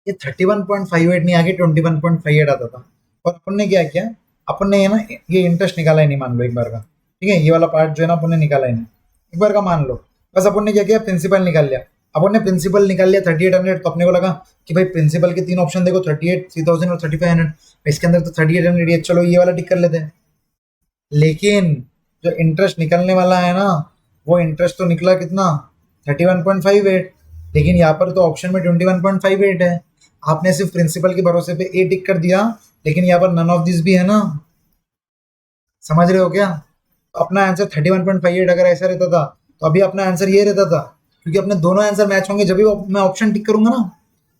ये 31.58 नहीं आके 21.58 आता था। और अपन ने क्या किया, अपन ने ना ये इंटरेस्ट निकाला ही नहीं, मान लो एक बार का, ठीक है, ये वाला पार्ट जो है ना अपन ने निकाला ही नहीं एक बार का, मान लो। बस अपन ने क्या किया, प्रिंसिपल निकाल लिया। अपन ने प्रिंसिपल निकाल लिया 3800, तो अपने को लगा कि भाई प्रिंसिपल के तीन ऑप्शन देखो, 38, 3000 और 3500। इसके अंदर तो 3800 ये, चलो ये वाला टिक कर लेते हैं। लेकिन जो इंटरेस्ट निकलने वाला है ना, वो इंटरेस्ट तो निकला कितना, 31.58। लेकिन यहाँ पर तो ऑप्शन में 21.58 है। आपने सिर्फ प्रिंसिपल के भरोसे पे ए टिक कर दिया, लेकिन यहाँ पर नन ऑफ दिस भी है ना, समझ रहे हो क्या? तो अपना आंसर 31.58 अगर ऐसा रहता था तो अभी अपना आंसर ये रहता था, क्योंकि अपने दोनों आंसर मैच होंगे जब भी मैं ऑप्शन टिक करूंगा ना।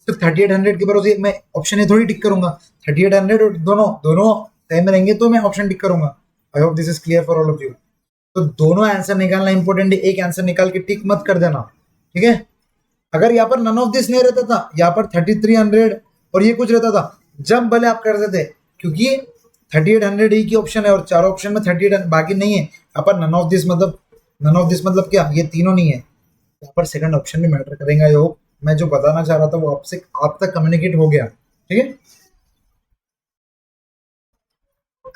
सिर्फ 3800 के भरोसे मैं ऑप्शन ए थोड़ी टिक करूंगा, 3800 और दोनों दोनों सेम रहेंगे तो मैं ऑप्शन टिक करूंगा। आई hope this is clear for all of you. तो दोनों आंसर निकालना इंपॉर्टेंट है, एक आंसर निकाल के टिक मत कर देना, ठीक है? अगर यहाँ पर नन ऑफ दिस नहीं रहता था, यहाँ पर 3300 और ये कुछ रहता था, जब भले आप कर देते, क्योंकि 3800 ही की ऑप्शन है और चारों ऑप्शन में 38 बाकी नहीं है। यहाँ पर नन ऑफ दिस मतलब, नन ऑफ दिस मतलब क्या, ये तीनों नहीं है। यहाँ पर सेकंड ऑप्शन भी मैटर करेगा। आई होप मैं जो बताना चाह रहा था वो आपसे आप तक कम्युनिकेट हो गया, ठीक है?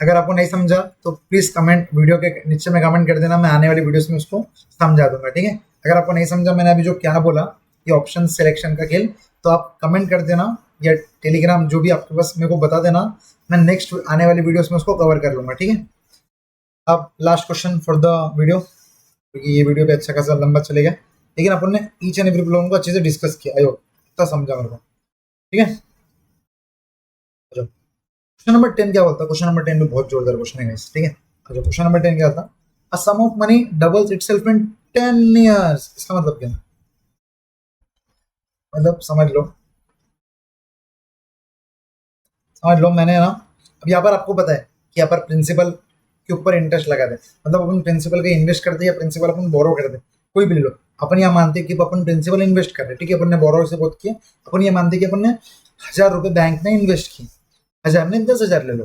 अगर आपको नहीं समझा तो प्लीज कमेंट, वीडियो के नीचे में कमेंट कर देना, मैं आने वाली वीडियोस में उसको समझा दूंगा, ठीक है? अगर आपको नहीं समझा मैंने अभी जो क्या बोला, ये ऑप्शन सिलेक्शन का खेल, तो आप कमेंट कर देना या टेलीग्राम जो भी आपके पास मेरे को बता देना, मैं नेक्स्ट आने वाली वीडियोस में उसको कवर कर लूंगा, ठीक है? अब last question for the video, क्योंकि ये वीडियो भी अच्छा खासा लंबा चलेगा, लेकिन अपन ने ईच एंड एवरी प्रॉब्लम को अच्छे से डिस्कस किया। आयो इतना समझा मेरे को, ठीक है? क्वेश्चन नंबर 10 क्या बोलता है? क्वेश्चन नंबर 10 भी बहुत जोरदार क्वेश्चन है गाइस, ठीक है? अच्छा, क्वेश्चन नंबर 10 क्या था? A sum of money doubles itself in 10 years. इसका मतलब क्या है? मतलब समझ लो मैंने ना, अब यहाँ पर आपको पता है कि यहाँ पर प्रिंसिपल के ऊपर इंटरेस्ट लगा दे, मतलब अपन प्रिंसिपल का इन्वेस्ट करते हैं या प्रिंसिपल अपन बोरो करते, कोई भी ले लो। अपन यहाँ मानते हैं कि अपन प्रिंसिपल इन्वेस्ट कर रहे हैं, ठीक है, अपन ने बोरो से बहुत किया। अपन ये मानते हैं कि अपन ने 1000 रुपये बैंक में इन्वेस्ट किए, 1000 नहीं 10,000 ले लो।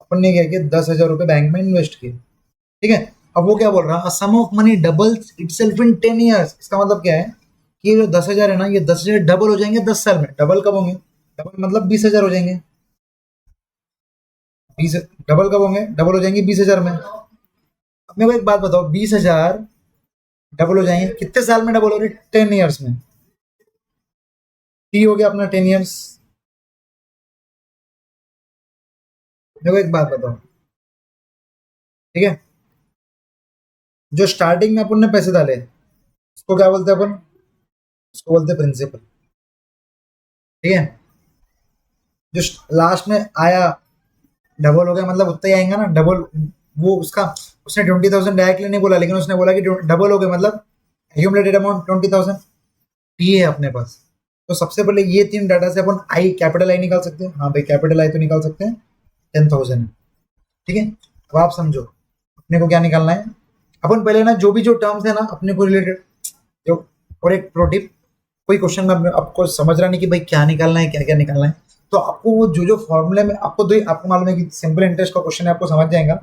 अपन ने क्या किया, 10,000 रुपये बैंक में इन्वेस्ट किए, ठीक है? अब वो क्या बोल रहा है, sum of money doubles itself in 10 years. इसका मतलब क्या है कि ये जो 10,000 है ना, ये 10,000 डबल हो जाएंगे 10 साल में। डबल कब होंगे? डबल मतलब 20,000 हो जाएंगे। 20 डबल कब होंगे? डबल हो जाएंगे 20,000 में। अब मेरे को एक बात बताओ, 20,000 डबल हो जाएंगे कितने साल में? डबल हो रहे 10 ईयर्स में। टी हो गया अपना 10 ईयर्स। मेरे को एक बात बताओ, ठीक है, जो स्टार्टिंग में अपन ने पैसे डाले उसको क्या बोलते हैं अपन? उसको बोलते हैं प्रिंसिपल, ठीक है? जो लास्ट में आया डबल हो गया, मतलब उतना ही आएगा ना डबल। वो उसका, उसने 20,000 डायरेक्टली नहीं बोला, लेकिन उसने बोला कि डबल हो गया, मतलब एक्यूमुलेटेड अमाउंट 20,000 टी है अपने पास। तो सबसे पहले ये तीन डाटा से अपन आई, कैपिटल आई निकाल सकते हैं। हाँ भाई, कैपिटल आई तो निकाल सकते हैं, 10,000 है, ठीक है? अब आप समझो अपने को क्या निकालना है। अपन पहले ना जो भी जो टर्म्स है ना अपने को रिलेटेड, जो, और एक प्रो टिप, कोई क्वेश्चन में आपको समझ रहा नहीं कि भाई क्या निकालना है, क्या क्या निकालना है, तो आपको वो जो जो फॉर्मूले में आपको दो, आपको मालूम है कि सिंपल इंटरेस्ट का क्वेश्चन है, आपको समझ जाएगा,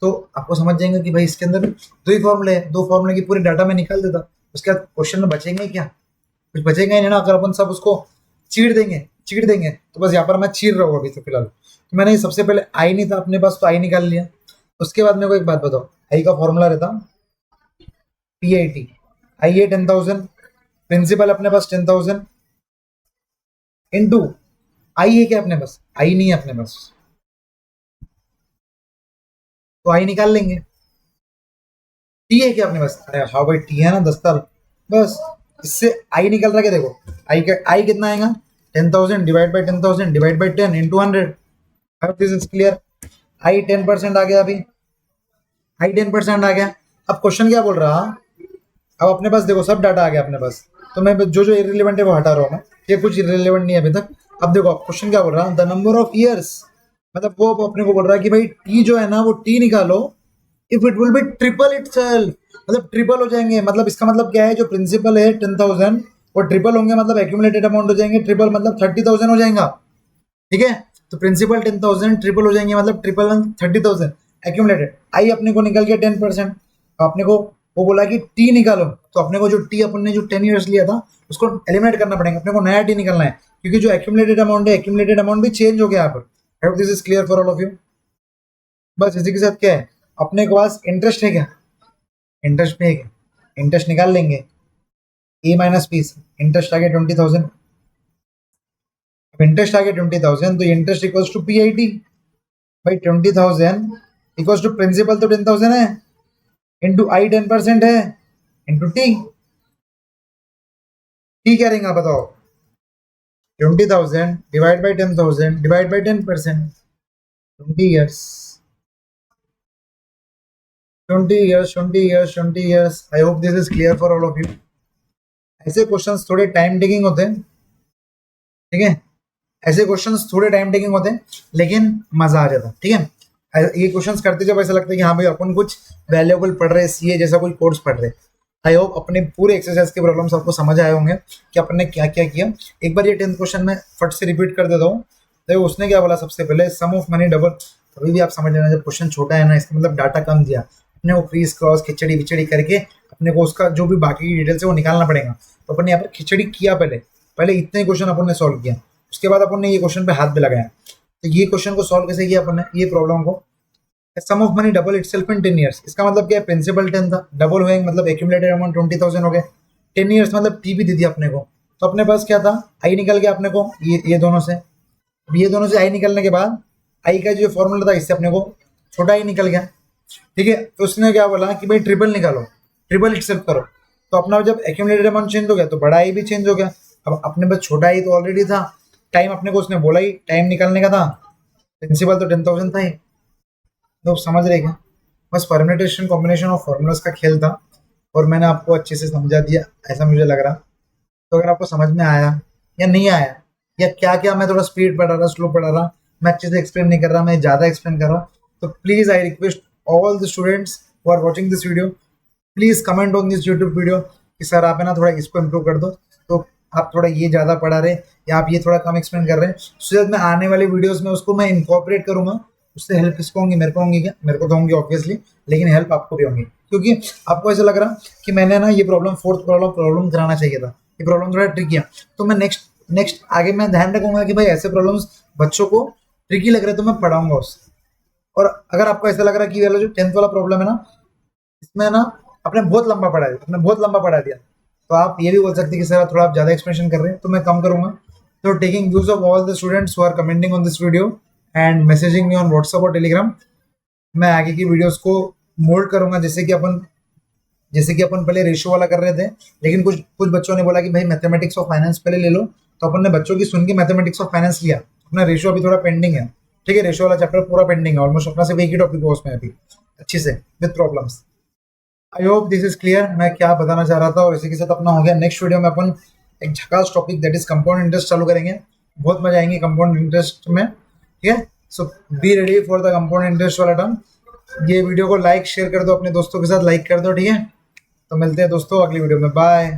तो आपको समझ जाएंगे कि भाई इसके अंदर दो ही फॉर्मूले हैं, दो फॉर्मूले की पूरी डाटा में निकाल देता। उसके बाद क्वेश्चन में बचेंगे क्या? कुछ बचेगा ही नहीं ना, अगर अपन सब उसको चीड़ देंगे तो बस यहाँ पर मैं चीर रहा हूँ अभी तो फिलहाल। तो मैंने सबसे पहले आई नहीं था अपने पास, तो आई निकाल लिया। उसके बाद मेरे को एक बात बताओ, आई का फॉर्मूला रहता PIT। आई है 10,000, प्रिंसिपल अपने पास 10,000 इंटू आई है क्या अपने पास? आई नहीं है अपने पास, तो आई निकाल लेंगे। टी है क्या अपने पास? अरे हाँ भाई, टी है ना, 10 साल। बस इससे आई निकल रहा है, क्या देखो, आई कितना आएगा, 10,000 divide by 10,000 divide by 10 into 100। This is clear. I 10% आ गया अभी, आई 10% आ गया। अब क्वेश्चन क्या बोल रहा, अब अपने पास देखो सब डाटा आ गया अपने पास, तो मैं जो जो इरेलीवेंट है वो हटा रहा हूँ मैं, ये कुछ इरेलीवेंट नहीं है अभी तक। अब देखो क्वेश्चन क्या बोल रहा है, द नंबर ऑफ ईयर्स, मतलब वो अपने को बोल रहा है कि भाई टी जो है ना वो टी निकालो if it will be triple it, मतलब ट्रिपल हो जाएंगे। मतलब इसका मतलब क्या है, जो प्रिंसिपल है 10,000 वो ट्रिपल होंगे, मतलब एक्यूमुलेटेड अमाउंट हो जाएंगे ट्रिपल, मतलब 30,000 हो जाएगा, ठीक है? तो प्रिंसिपल 10,000 ट्रिपल हो जाएंगे, मतलब ट्रिपल 30,000 एक्यूमुलेटेड। आई अपने को निकल गया 10%। अपने को वो बोला कि टी निकालो, तो अपने को जो टी अपन ने जो 10 ईयर्स लिया था उसको एलिमिनेट करना पड़ेगा, अपने को नया टी निकालना है। क्योंकि जो एक्यूमुलेटेड अमाउंट है, एक्यूमुलेटेड अमाउंट भी चेंज हो गया यहाँ पर। आई hope this is clear for all of you. बस इसी के साथ क्या है, अपने के पास इंटरेस्ट है क्या, इंटरेस्ट पे है क्या, इंटरेस्ट निकाल लेंगे। ए माइनस पी से इंटरेस्ट आ गया 20,000। अब इंटरेस्ट आ गया 20,000 तो interest equals to P I T. भाई 20,000 इक्वल्स टू प्रिंसिपल तो 10,000 है, इंटू आई 10% है, इंटू टी। टी क्या रहेगा बताओ, 20,000 divide by 10,000 divide by 10%, 20 years, 20 years, 20 years, 20 years. I hope this is clear for all of you. ऐसे क्वेश्चंस थोड़े time taking होते हैं, ठीक है, ऐसे क्वेश्चंस थोड़े टाइम टेकिंग होते हैं लेकिन मजा आ जाता है, ठीक है। ये क्वेश्चंस करते जब ऐसा लगता है कि हाँ भाई अपन कुछ वैल्यूएबल पढ़ रहे हैं, सीए जैसा कोई कोर्स पढ़ रहे हैं। आई होप अपने पूरे एक्सरसाइज के प्रॉब्लम्स आपको समझ आए होंगे कि अपन ने क्या क्या किया। एक बार ये 10th क्वेश्चन में फट से रिपीट कर देता हूँ। देखो उसने क्या बोला, सबसे पहले सम ऑफ मनी डबल। कभी भी आप समझ लेना जब क्वेश्चन छोटा है ना, इसका मतलब डाटा कम दिया, अपने को क्रीज क्रॉस खिचड़ी विचड़ी करके अपने को उसका जो भी बाकी की डिटेल्स है वो निकालना पड़ेगा। तो अपन ने यहाँ पर खिचड़ी किया, पहले पहले इतने क्वेश्चन अपन ने सॉल्व किया, उसके बाद अपन ने ये क्वेश्चन पे हाथ भी लगाया। तो ये क्वेश्चन को सॉल्व कैसे किया अपन ने, ये प्रॉब्लम को, sum of money double itself in 10 years. इसका मतलब क्या है, प्रिंसिपल 10 था, डबल हुए मतलब एक्यूमुलेटेड अमाउंट 20,000 हो गया। 10 ईयर्स मतलब टी भी दे दिया अपने को। तो अपने पास क्या था, आई निकल गया अपने को ये दोनों से। अब ये दोनों से आई निकलने के बाद आई का जो फॉर्मूला था इससे अपने को छोटा आई निकल गया, ठीक है। तो उसने क्या बोला कि भाई ट्रिपल निकालो, ट्रिपल इटसेल्फ करो। तो अपना जब एक्यूमुलेटेड अमाउंट चेंज हो गया तो बड़ा आई भी चेंज हो गया। अब अपने पास छोटा आई तो ऑलरेडी था, टाइम अपने को उसने बोला ही टाइम निकालने का था, प्रिंसिपल तो 10,000 था ही। तो समझ रहे क्या, बस परम्यूटेशन कॉम्बिनेशन ऑफ फॉर्मूलाज का खेल था और मैंने आपको अच्छे से समझा दिया ऐसा मुझे लग रहा। तो अगर आपको समझ में आया या नहीं आया, या क्या क्या मैं थोड़ा स्पीड पढ़ा रहा, स्लो पढ़ा रहा, मैं अच्छे से एक्सप्लेन नहीं कर रहा, मैं ज़्यादा एक्सप्लेन कर रहा, तो please I request all the students who are watching this video, please comment on this YouTube video कि सर आप है ना थोड़ा इसको इम्प्रूव कर दो। तो आप थोड़ा ये ज़्यादा पढ़ा रहे या आप ये थोड़ा कम एक्सप्लेन कर रहे हैं, सो दैट मैं आने वाली वीडियोस में उसको मैं इनकॉर्पोरेट करूँगा। उससे हेल्प किसको होंगी, मेरे को होंगी क्या, मेरे को तो होंगी ऑब्वियसली, लेकिन हेल्प आपको भी होंगी। क्योंकि आपको ऐसा लग रहा कि मैंने ना ये प्रॉब्लम फोर्थ प्रॉब्लम कराना चाहिए था, ये प्रॉब्लम थोड़ा ट्रिकी है। तो मैं नेक्स्ट आगे मैं ध्यान रखूंगा कि भाई ऐसे प्रॉब्लम्स बच्चों को ट्रिकी लग रहे तो मैं पढ़ाऊंगा उससे। और अगर आपको ऐसा लग रहा है कि वाला जो 10th वाला प्रॉब्लम है ना, इसमें ना आपने बहुत लंबा पढ़ा दिया, तो आप ये भी बोल सकते हैं कि सर आप थोड़ा ज़्यादा एक्सप्लेनेशन कर रहे हैं, तो मैं कम करूंगा। तो taking views of all the students who are commenting on this video and messaging me on WhatsApp और टेलीग्राम, मैं आगे की वीडियोस को मोल्ड करूंगा जैसे कि अपन पहले रेशियो वाला कर रहे थे, लेकिन कुछ कुछ बच्चों ने बोला कि भाई मैथमेटिक्स ऑफ फाइनेंस पहले ले लो, तो अपन ने बच्चों की सुन के मैथमेटिक्स ऑफ फाइनेंस लिया। अपना रेशियो अभी थोड़ा पेंडिंग है, ठीक है, रेशियो वाला चैप्टर पूरा पेंडिंग है ऑलमोस्ट, अपना सिर्फ एक ही टॉपिक है उसमें अभी अच्छे से with problems. I hope this is clear मैं क्या बताना चाह रहा था। और इसी के साथ अपना हो गया, नेक्स्ट वीडियो में अपन एक झकास topic that is compound interest चालू करेंगे। बहुत मजा आएंगे कंपाउंड इंटरेस्ट में, ठीक है। So be ready for the compound interest वाला टर्म। ये वीडियो को लाइक शेयर कर दो, अपने दोस्तों के साथ लाइक कर दो, ठीक है। तो मिलते हैं दोस्तों अगली वीडियो में, बाय।